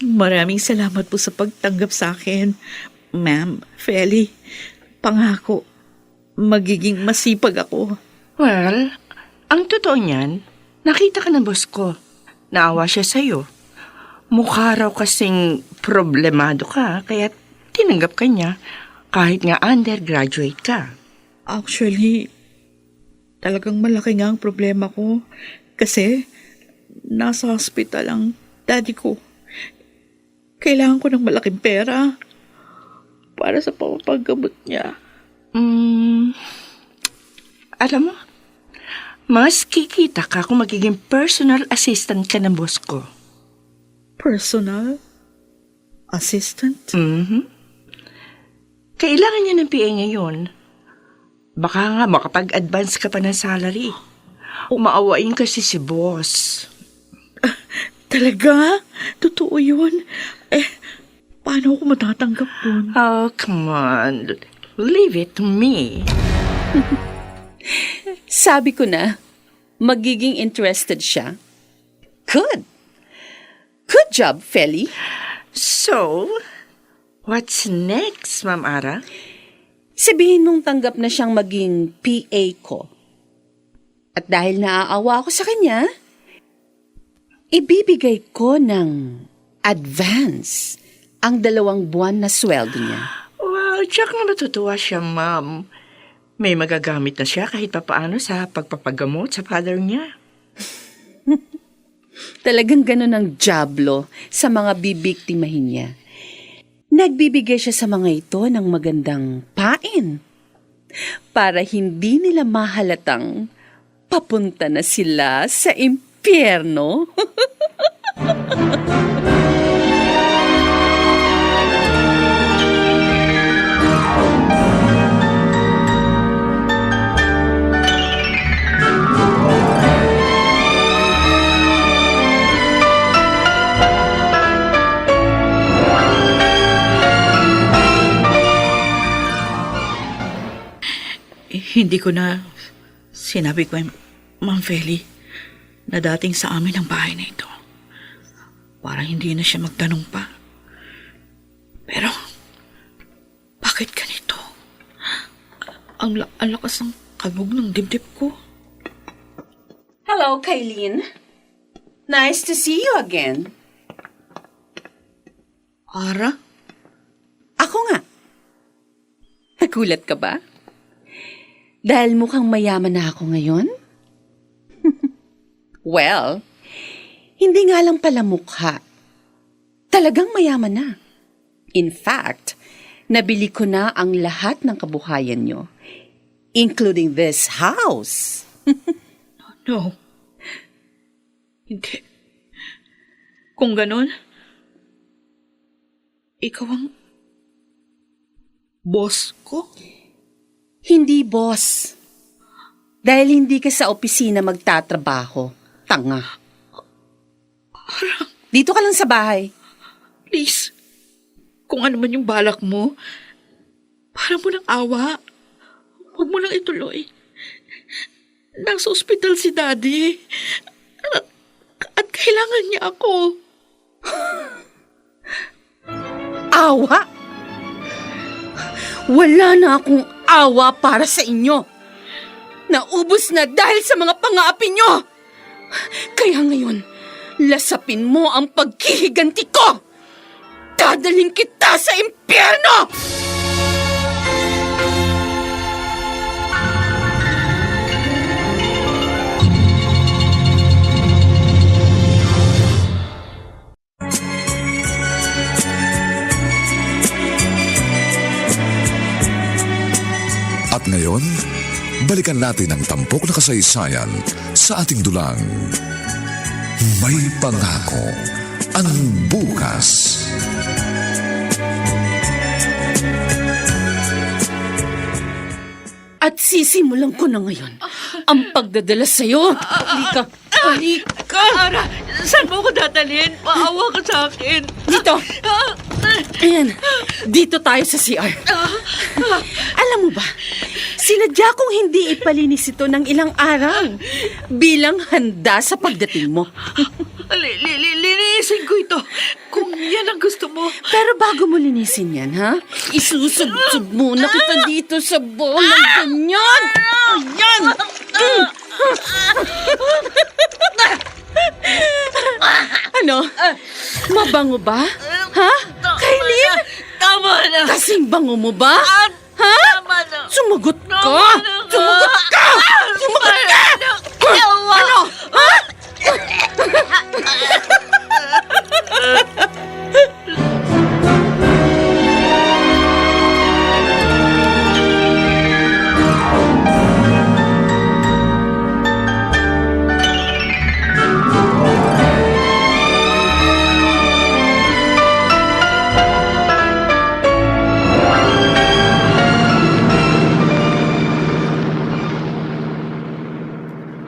Maraming salamat po sa pagtanggap sa akin, Ma'am Feli. Pangako, magiging masipag ako. Well, ang totoo niyan, nakita ka ng boss ko. Naawa siya sa'yo. Mukha raw kasing problemado ka, kaya tinanggap ka niya kahit nga undergraduate ka. Actually, Talagang malaki nga ang problema ko. Kasi nasa hospital ang daddy ko. Kailangan ko ng malaking pera para sa paggamot niya. Alam mo, mas kikita ka kung magiging personal assistant ka ng boss ko. Personal assistant? Kailangan niya ng PA ngayon. Baka nga makapag-advance ka pa ng salary. Umaawain kasi si boss. Talaga? Totoo yun? Paano ako matatanggap dun? Oh, come on. Leave it to me. Sabi ko na, magiging interested siya. Good. Good job, Feli. So, what's next, Ma'am Ara? Sabihin mong tanggap na siyang maging PA ko. At dahil naaawa ako sa kanya, ibibigay ko ng advance ang 2 buwan na sweldo niya. Wow, tiyak na natutuwa siya, Ma'am. May magagamit na siya kahit papaano sa pagpapagamot sa father niya. Talagang ganun ang diablo sa mga bibiktimahin niya. Nagbibigay siya sa mga ito ng magandang pain para hindi nila mahalatang papunta na sila sa impyerno. Hindi ko na sinabi ko, Ma'am Feli, na dating sa amin ang bahay na ito. Para hindi na siya magtanong pa. Pero, bakit ganito? Ang lakas ng kabog ng dibdib ko. Hello, Kailin. Nice to see you again. Ara? Ako nga. Nagulat ka ba? Dahil mukhang mayaman na ako ngayon? Well, hindi nga lang pala mukha. Talagang mayaman na. In fact, nabili ko na ang lahat ng kabuhayan nyo, including this house. No. Hindi. Kung ganun, ikaw ang boss ko? Hindi, boss. Dahil hindi ka sa opisina magtatrabaho. Tanga. Dito ka lang sa bahay. Please, kung ano man yung balak mo, parang mo ng awa. Huwag mo lang ituloy. Nasa ospital si Daddy. At kailangan niya ako. Awa? Wala na akong awa para sa inyo. Naubos na dahil sa mga pang-aapi nyo. Kaya ngayon, lasapin mo ang paghihiganti ko. Dadaling kita sa impyerno! At ngayon, balikan natin ang tampok na kasaysayan sa ating dulang. May pangako ang bukas. At sisimulan ko na ngayon ang pagdadala sa'yo. Halika. Halika. Ara, saan mo ko dadalhin? Maawa ka sa akin. Dito. Ayan. Dito tayo sa CR. Alam mo ba, sinadya kong hindi ipalinis ito ng ilang araw bilang handa sa pagdating mo. Linisin ko ito kung yan ang gusto mo. Pero bago mo linisin yan, ha? Isusubsub muna kita dito sa bowl ng ganyan. Ayan! Ano? Mabango ba? Ha? Kailin? Tama na. Kasing bango mo ba? Ha? Tama na. Sumagot ka! Tama na nga. Sumagot ka! Sumagot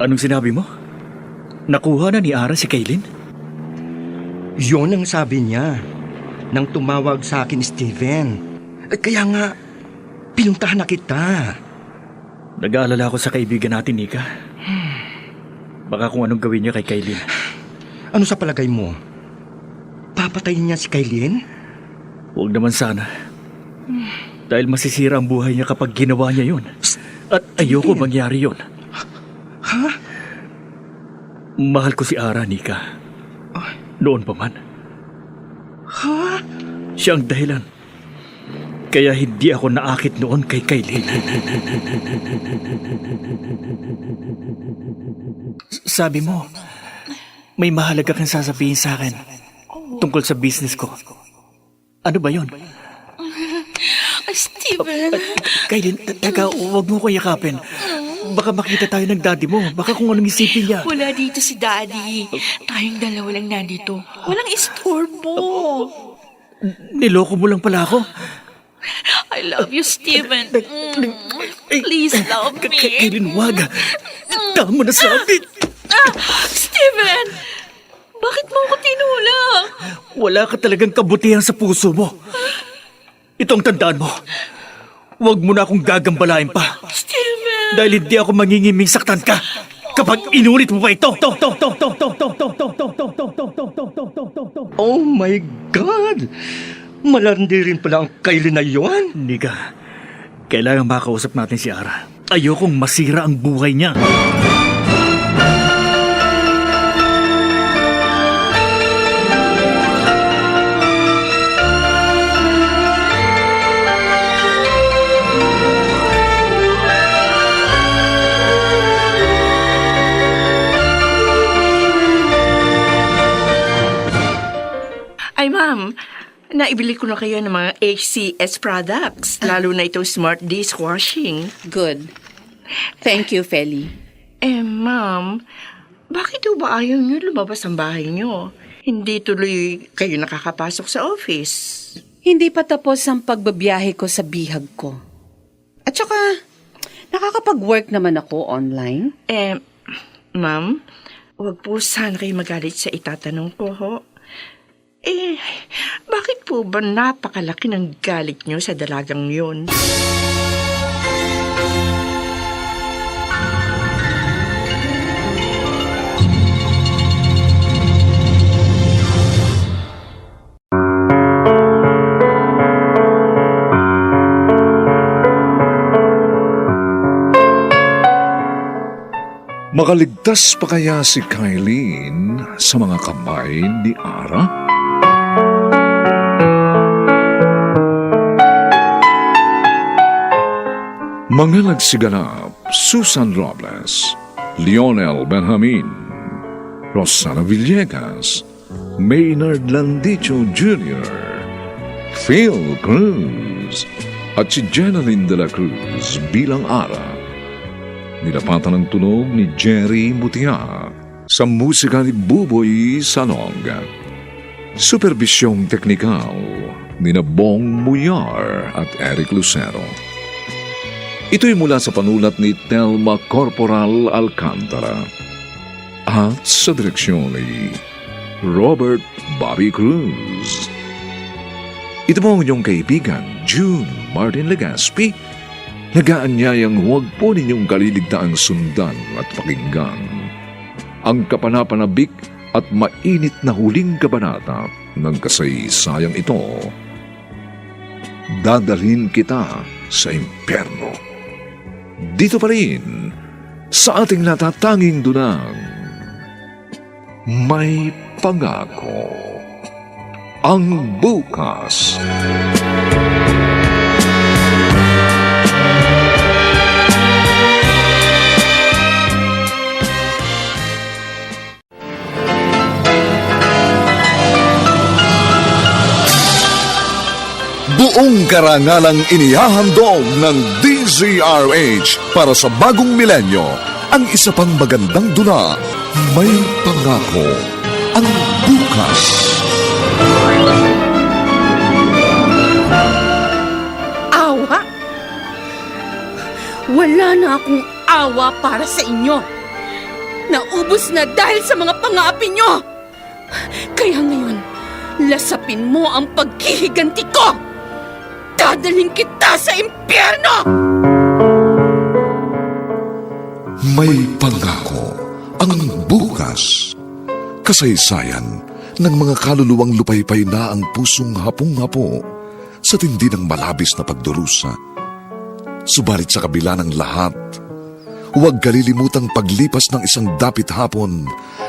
Anong sinabi mo? Nakuha na ni Ara si Kaylin? Yon ang sabi niya nang tumawag sa akin, Steven. Kaya nga, pinuntahan na kita. Nag-aalala ako sa kaibigan natin, Nika. Baka kung anong gawin niya kay Kaylin. Ano sa palagay mo? Papatayin niya si Kaylin? Huwag naman sana. Dahil masisira ang buhay niya kapag ginawa niya yun. At ayoko mangyari yun. Ha? Mahal ko si Ara, Nika. Noon pa man. Ha? Siya ang dahilan. Kaya hindi ako naakit noon kay Kaylin. Sabi mo, may mahalaga kang sasabihin sa akin tungkol sa business ko. Ano ba yun? Steven. Kaylin, teka, huwag mo ko yakapin. Baka makita tayo ng daddy mo. Baka kung anong isipin niya. Wala dito si Daddy. Tayong dalawa lang nandito. Walang istorbo. Niloko mo lang pala ako. I love you, Steven. Please love me. Kaylin, wag. Tama na sa akin. Steven! Bakit mo ako tinulak? Wala ka talagang kabutihan sa puso mo. Itong tandaan mo. Huwag mo na akong gagambalain pa. Steven! Dahil hindi ako mangingiming saktan ka kapag inulit mo pa ito. Oh my God! Malandi rin pala ang Kaylin na yon. Nika, kailangan makausap natin si Ara. Ayokong masira ang buhay niya. Ay, ma'am, naibili ko na kayo ng mga HCS products, lalo na itong smart dishwashing. Good. Thank you, Feli. Ma'am, bakit ba ayaw niyo lumabas ang bahay niyo? Hindi tuloy kayo nakakapasok sa office. Hindi pa tapos ang pagbabiyahe ko sa bihag ko. At saka, nakakapag-work naman ako online. Ma'am, huwag po sana kayo magalit sa itatanong ko, ho. Bakit po ba napakalaki ng galit niyo sa dalagang yun? Makaligtas pa kaya si Kaylin sa mga kamay ni Ara? Mga nagsiganap, Susan Robles, Lionel Benjamin, Rosana Villegas, Maynard Landicho Jr., Phil Cruz, at si Jeneline de la Cruz bilang Ara. Nilapatan ng tunog ni Jerry Mutia sa musika ni Buboy Salong. Supervisyong teknikal ni Bong Muyar at Eric Lucero. Ito'y mula sa panulat ni Telma Corporal Alcantara at sa direksyon ni Robert Bobby Cruz. Ito po ang inyong kaibigan, June Martin Legaspi, nagaanyayang huwag po ninyong kaliligtaang sundan at pakinggan ang kapanapanabik at mainit na huling kabanata ng kasaysayang ito. Dadalhin kita sa impyerno. Dito pa rin, sa ating natatanging dunang, may pangako ang bukas. Buong karangalang inihahandog ng DZRH para sa bagong milenyo ang isa pang magandang dula, may pangako ang bukas. Awa? Wala na akong awa para sa inyo. Naubos na dahil sa mga pang-aapi nyo! Kaya ngayon, lasapin mo ang paghihiganti ko! Dadaling kita sa impyerno! May pangako ang bukas. Kasaysayan ng mga kaluluwang lupaypay na ang pusong hapong-hapo sa tindi ng malabis na pagdurusa. Subalit sa kabila ng lahat, huwag kalilimutang paglipas ng isang dapit hapon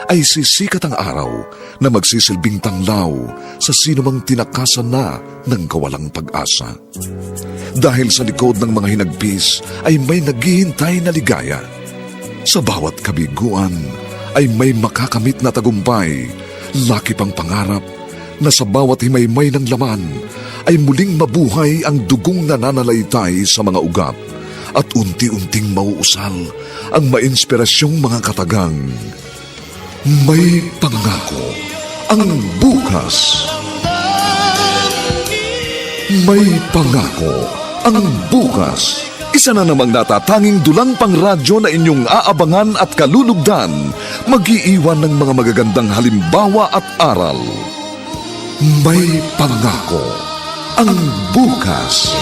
ay sisikat ang araw na magsisilbing tanglaw sa sinumang tinakasan na ng kawalang pag-asa. Dahil sa likod ng mga hinagpis ay may naghihintay na ligaya. Sa bawat kabiguan ay may makakamit na tagumpay, laki pang pangarap na sa bawat himaymay ng laman ay muling mabuhay ang dugong nananalaytay sa mga ugat at unti-unting mauusal ang mainspirasyong mga katagang. May pangako ang bukas. May pangako ang bukas. Isa na namang natatanging dulang pang radyo na inyong aabangan at kalulugdan, mag-iiwan ng mga magagandang halimbawa at aral. May pangako ang bukas.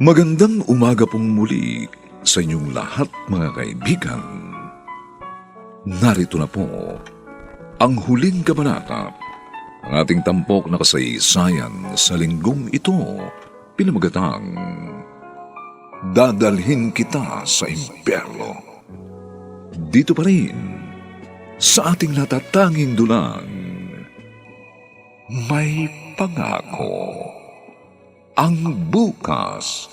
Magandang umaga pong muli sa inyong lahat, mga kaibigan. Narito na po ang huling kabanata ng ating tampok na kasaysayan sa linggong ito, pinamagatang Dadalhin Kita sa Impyerno. Dito pa rin sa ating natatanging dulang, May Pangako ang bukas.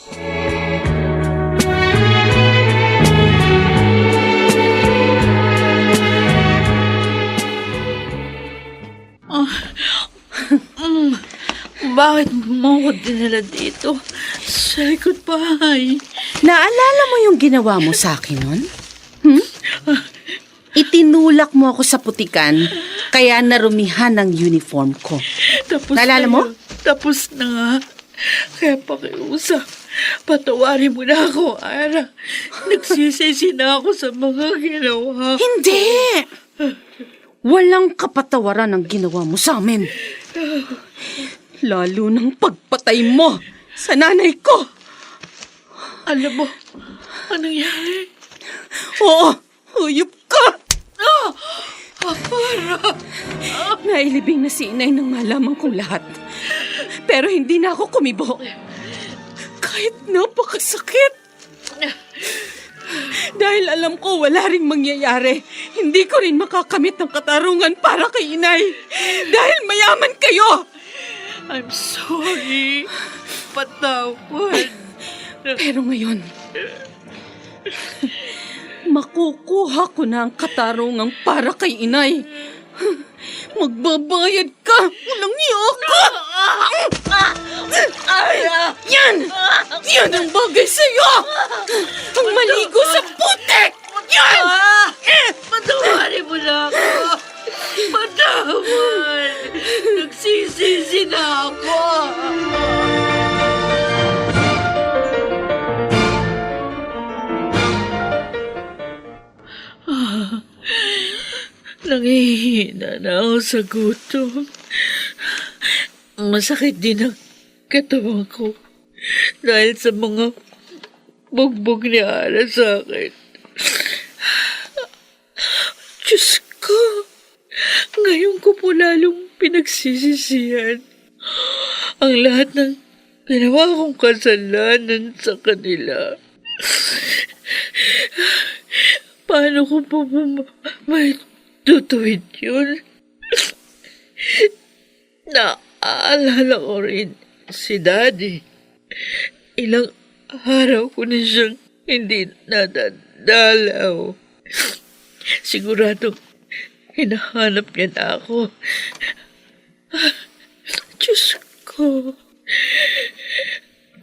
Bakit mo ko dinala dito? Sa likod bahay. Naalala mo yung ginawa mo sa akin nun? Itinulak mo ako sa putikan, kaya narumihan ang uniform ko. Tapos Naalala na mo? yun. Tapos na nga. Kaya pakiusap. Patawarin mo na ako, Ara. Nagsisisi na ako sa mga ginawa. Hindi! Walang kapatawaran ang ginawa mo sa amin. Lalo ng pagpatay mo sa nanay ko. Alam mo, anong nangyari? Oo, huyop ka! Ara! Nailibing na si inay nang malaman kong lahat. Pero hindi na ako kumibo. Kahit napakasakit. Dahil alam ko wala ring mangyayari. Hindi ko rin makakamit ng katarungan para kay inay. Dahil mayaman kayo. I'm sorry. Patawad. Pero ngayon, makukuha ko na ang katarungan para kay inay. Magbabayad ka! Walang niyo ka! Yan! Yan ang bagay sa'yo! Ang maligo sa putek! Yan! Patawarin mo na ako. Patawad. Nagsisisi na ako. Nangihina na ako sa gutom. Masakit din ang katawan ko dahil sa mga bugbog ni Ara sa akin. Diyos ko, ngayon ko po lalong pinagsisisihan ang lahat ng ginawa kong kasalanan sa kanila. Paano ko po may tutuwid yun? Naaalala ko rin si Daddy. Ilang araw ko na siyang hindi nadadalaw. Siguradong hinahanap niya na ako. Diyos ko.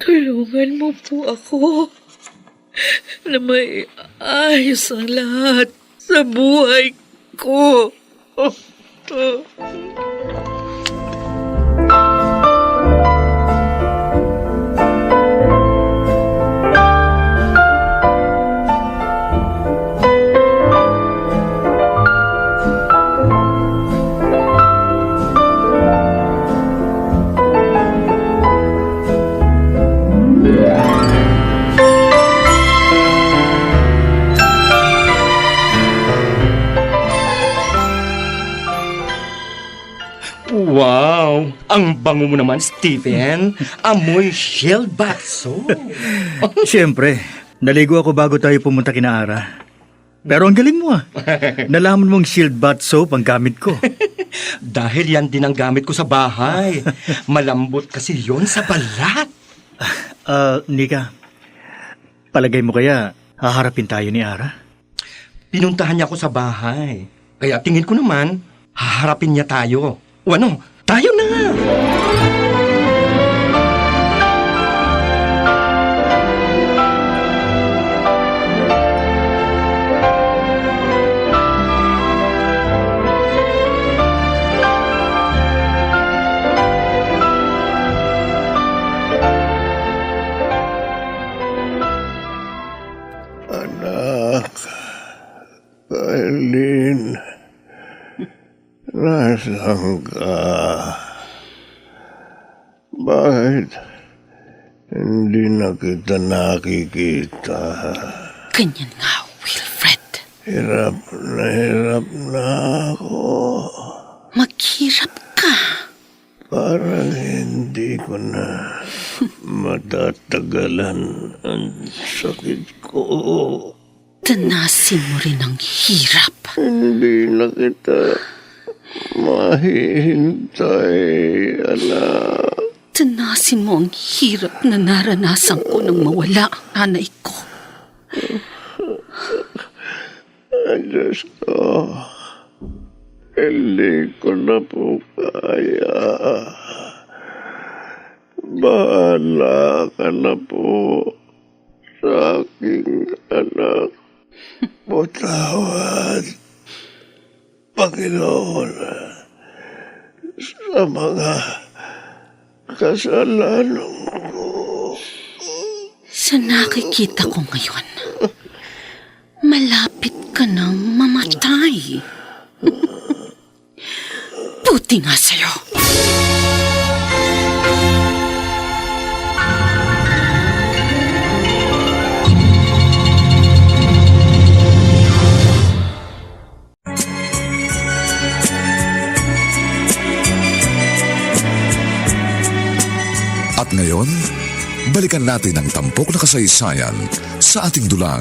Tulungan mo po ako na may ayos ang lahat sa buhay ko. Wow! Ang bango mo naman, Stephen. Amoy Shield bath soap. Siyempre, naligo ako bago tayo pumunta kina Ara. Pero ang galing mo ah. Nalaman mong Shield bath soap ang gamit ko. Dahil yan din ang gamit ko sa bahay. Malambot kasi yon sa balat. Nika, palagay mo kaya haharapin tayo ni Ara? Pinuntahan niya ako sa bahay. Kaya tingin ko naman, haharapin niya tayo. O ano, tayo na! Anak, Kailin, nasaan ka? Bakit hindi na kita nakikita? Ganyan nga, Wilfred. Hirap na ako. Maghirap ka. Parang hindi ko na matatagalan ang sakit ko. Tanasin mo rin ang hirap. Hindi na kita mahihintay, anak. Tanasin mo ang hirap na naranasan ko nang mawala ang nanay ko. Diyos ko, hindi ko na po kaya. Bahala ka na po sa aking anak. Patawad, Panginoon, sa mga kasalanan ko. Sa nakikita ko ngayon, malapit ka nang mamatay. Buti nga sa'yo. At ngayon, balikan natin ang tampok na kasaysayan sa ating dulang.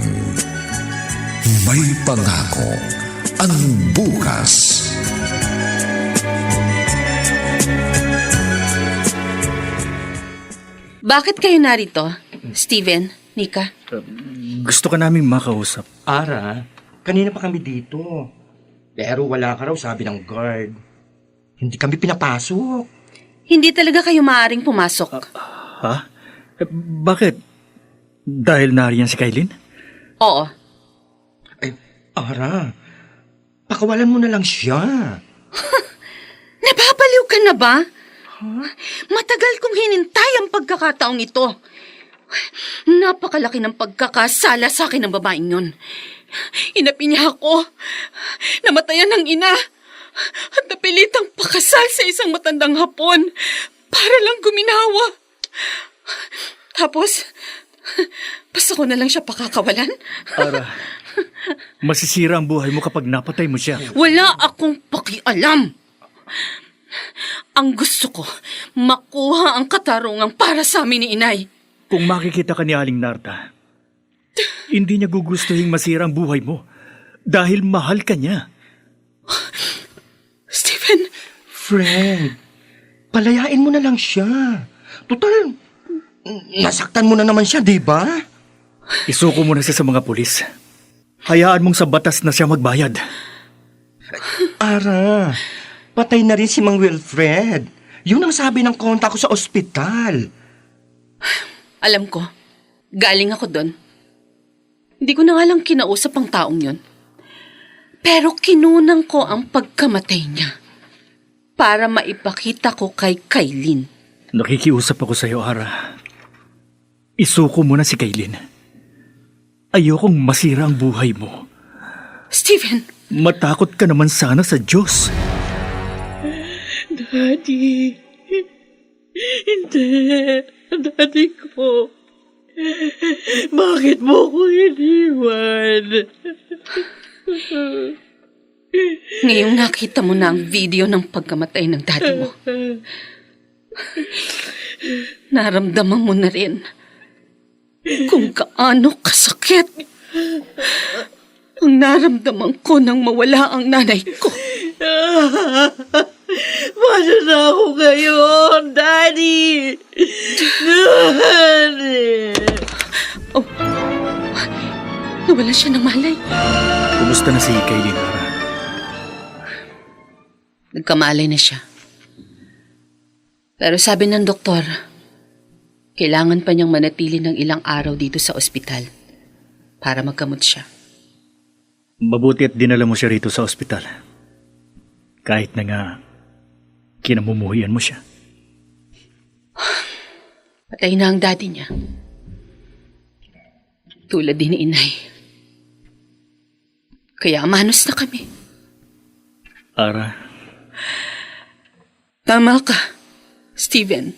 May pangako ang bukas. Bakit kayo narito, Steven, Nika? Gusto ka naming makausap. Ara, kanina pa kami dito. Pero wala ka raw, sabi ng guard. Hindi kami pinapasok. Hindi talaga kayo maaaring pumasok. Ha? Bakit? Dahil nariyan si Kailin? Oo. Ay, Ara, pakawalan mo na lang siya. Napapaliw ka na ba? Matagal kong hinintay ang pagkakataong ito. Napakalaki ng pagkakasala sa akin ng babaeng yun. Inapi niya ako. Namatayan ng ina. At napilitang pakasal sa isang matandang Hapon para lang guminawa. Tapos, basta ko na lang siya pakakawalan. Ara, masisira ang buhay mo kapag napatay mo siya. Wala akong pakialam. Ang gusto ko, makuha ang katarungang para sa amin ni Inay. Kung makikita ka ni Aling Narda, hindi niya gugustuhin masira ang buhay mo dahil mahal ka niya. Stephen! Friend, palayain mo na lang siya. Total, nasaktan mo na naman siya, di ba? Isuko mo na siya sa mga pulis. Hayaan mong sa batas na siya magbayad. Ara, patay na rin si Mang Wilfred. Yun ang sabi ng konta ko sa ospital. Alam ko, galing ako doon. Hindi ko na nga lang kinausap ang taong yon. Pero kinunang ko ang pagkamatay niya para maipakita ko kay Kailin. Nakikiusap ako sa iyo, Ara. Isuko mo na si Kailin. Ayokong masira ang buhay mo. Steven! Matakot ka naman sana sa Diyos. Daddy. Hindi. Daddy ko. Bakit mo ko iniwan? Ngayong nakita mo na ang video ng pagkamatay ng daddy mo, naramdaman mo na rin kung gaano kasakit ang naramdaman ko nang mawala ang nanay ko. Paano na ako ngayon, Daddy? Daddy! Oh, nawala siya ng malay. Kumusta na si Kailin, Ara? Nagkamalay na siya. Pero sabi ng doktor, kailangan pa niyang manatili ng ilang araw dito sa ospital para magkamot siya. Mabuti at dinala mo siya rito sa ospital. Kahit na nga, kinamumuhian mo siya. Patay na ang daddy niya. Tulad din ni inay. Kaya manos na kami. Ara, Tama ka, Steven.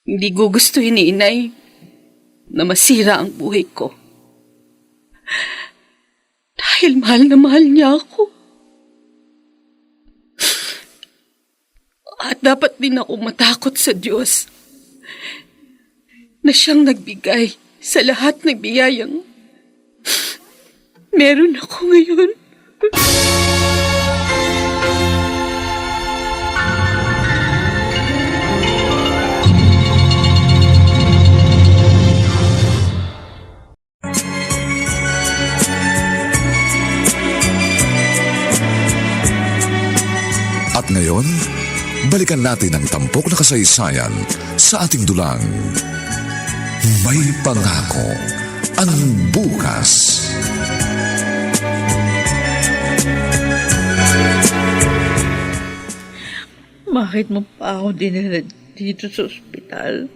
Hindi gugustuhin ni inay na masira ang buhay ko. Dahil mahal na mahal niya ako. At dapat din ako matakot sa Diyos na siyang nagbigay sa lahat ng biyayang meron ako ngayon. At ngayon, balikan natin ang tampok na kasaysayan sa ating dulang. May pangako ang bukas. Bakit mo pa ako dinala dito sa ospital?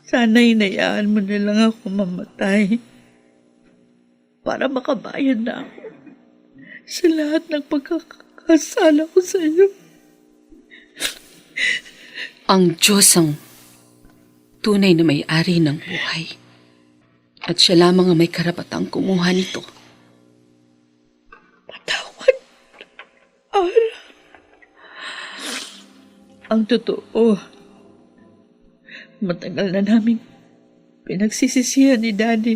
Sana hinayaan mo na lang ako mamatay para makabayad na ako sa lahat ng pagkakasala ko sa iyo. Ang Diyos ang tunay na may-ari ng buhay. At siya lamang ang may karapatang kumuha nito. Patawad, Ara. Ang totoo, matagal na namin pinagsisisihan ni Daddy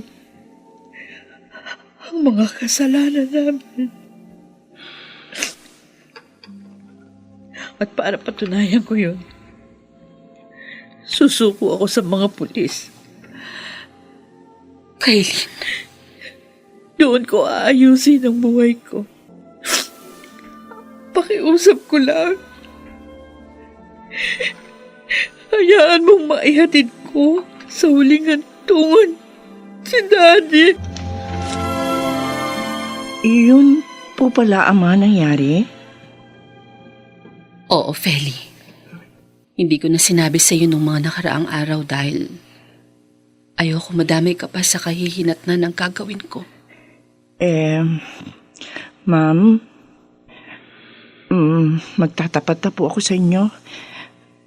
ang mga kasalanan namin. At para patunayan ko yun, susuko ako sa mga pulis. Kailin, Doon ko aayusin ang buhay ko. Pakiusap ko lang. Hayaan mong maihatid ko sa huling hantungan si Daddy. Iyon po pala ang mga nangyari? oo, Feli. Hindi ko na sinabi sa iyo nung mga nakaraang araw dahil ayoko madamay ka pa sa kahihinatnan ng gagawin ko. Ma'am, magtatapat na po ako sa inyo.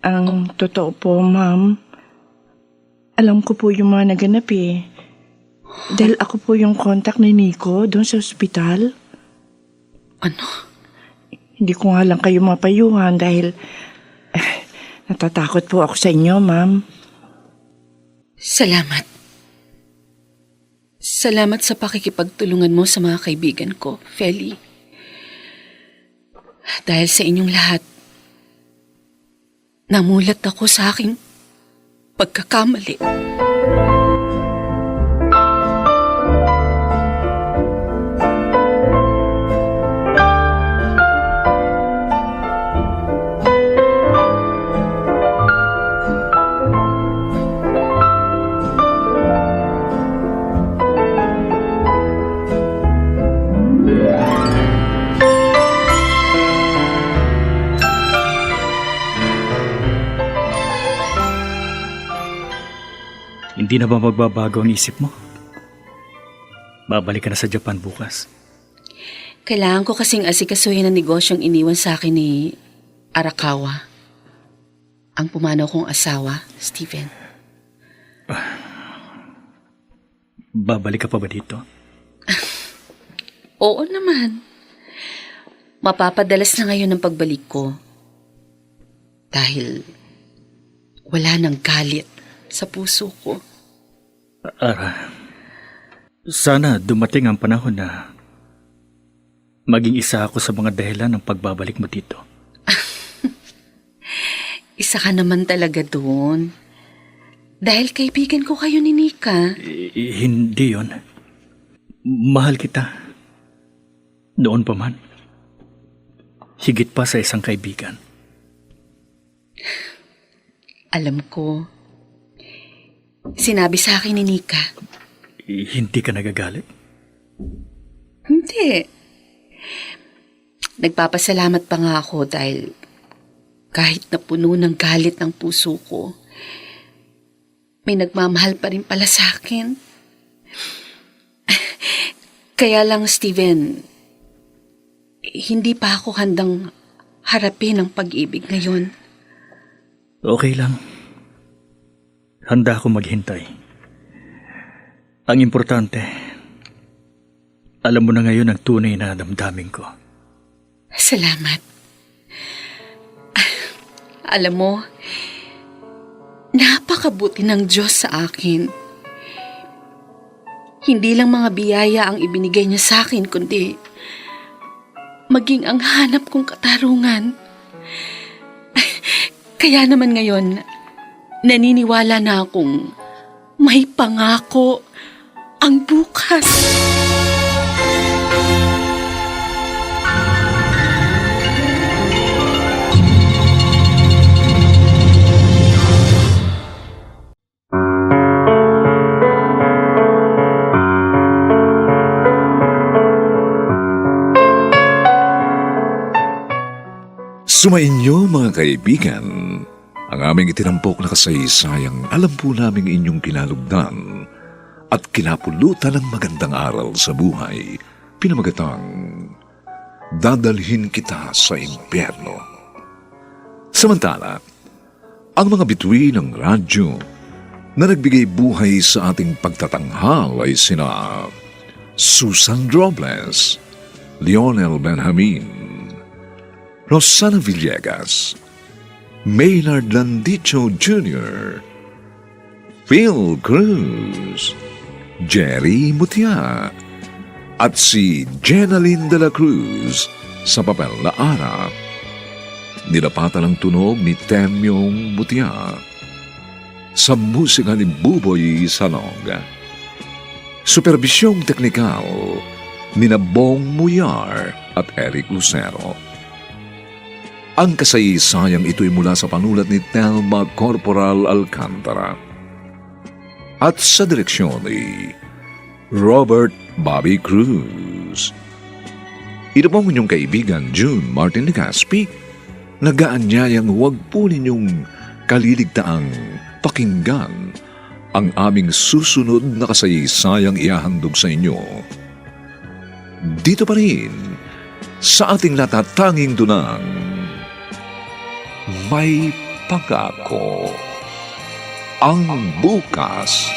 Ang totoo po, ma'am, alam ko po yung mga naganap eh. Dahil ako po yung contact ni Nico doon sa ospital. Ano? Hindi ko nga lang kayo mapayuhan dahil natatakot po ako sa inyo, ma'am. Salamat. Salamat sa pakikipagtulungan mo sa mga kaibigan ko, Feli. Dahil sa inyong lahat, namulat ako sa aking pagkakamali. Hindi na ba magbabago ang isip mo? Babalik ka na sa Japan bukas. Kailangan ko kasing asikasuhin ang negosyong iniwan sa akin ni Arakawa. Ang pumanaw kong asawa, Steven. Babalik ka pa ba dito? Oo naman. Mapapadalas na ngayon ang pagbalik ko. Dahil wala nang galit sa puso ko. Ara, sana dumating ang panahon na maging isa ako sa mga dahilan ng pagbabalik mo dito. Isa ka naman talaga doon. Dahil kaibigan ko kayo ni Nika. Hindi yon. Mahal kita. Noon pa man. Higit pa sa isang kaibigan. Alam ko. Sinabi sa akin ni Nika. Hindi ka nagagalit? Hindi. Nagpapasalamat pa nga ako dahil kahit na puno ng galit ng puso ko, may nagmamahal pa rin pala sa akin. Kaya lang, Steven, hindi pa ako handang harapin ang pag-ibig ngayon. Okay lang. Handa ako maghintay. Ang importante, alam mo na ngayon ang tunay na damdamin ko. Salamat. Alam mo, napakabuti ng Diyos sa akin. Hindi lang mga biyaya ang ibinigay niya sa akin, kundi maging ang hanap kong katarungan. Kaya naman ngayon, naniniwala na akong may pangako ang bukas. Sumainyo mga kaibigan, ang aming itinampok na kasaysayang alam po naming inyong kinalugdan at kinapulutan ng magandang aral sa buhay, pinamagatang Dadalhin Kita sa Impyerno. Samantala, ang mga bituin ng radyo na nagbigay buhay sa ating pagtatanghal ay sina Susan Robles, Lionel Benjamin, Rosana Villegas, Maynard Landicho Jr., Phil Cruz, Jerry Mutia, at si Jenaline de la Cruz sa papel na Ara. Nilapatan ang tunog ni Temyong Mutia sa musika ni Buboy Salong. Superbisyong teknikal ni Bong Muyar at Eric Lucero. Ang kasaysayang ito'y mula sa panulat ni Telma Corporal Alcantara at sa direksyon ni Robert Bobby Cruz. Ito po ang inyong kaibigan June Martin Legaspi, nagaanyayang huwag po ninyong kaliligtaang pakinggan ang aming susunod na kasaysayang ihahandog sa inyo. Dito pa rin sa ating natatanging dunang May Pangako ang Bukas.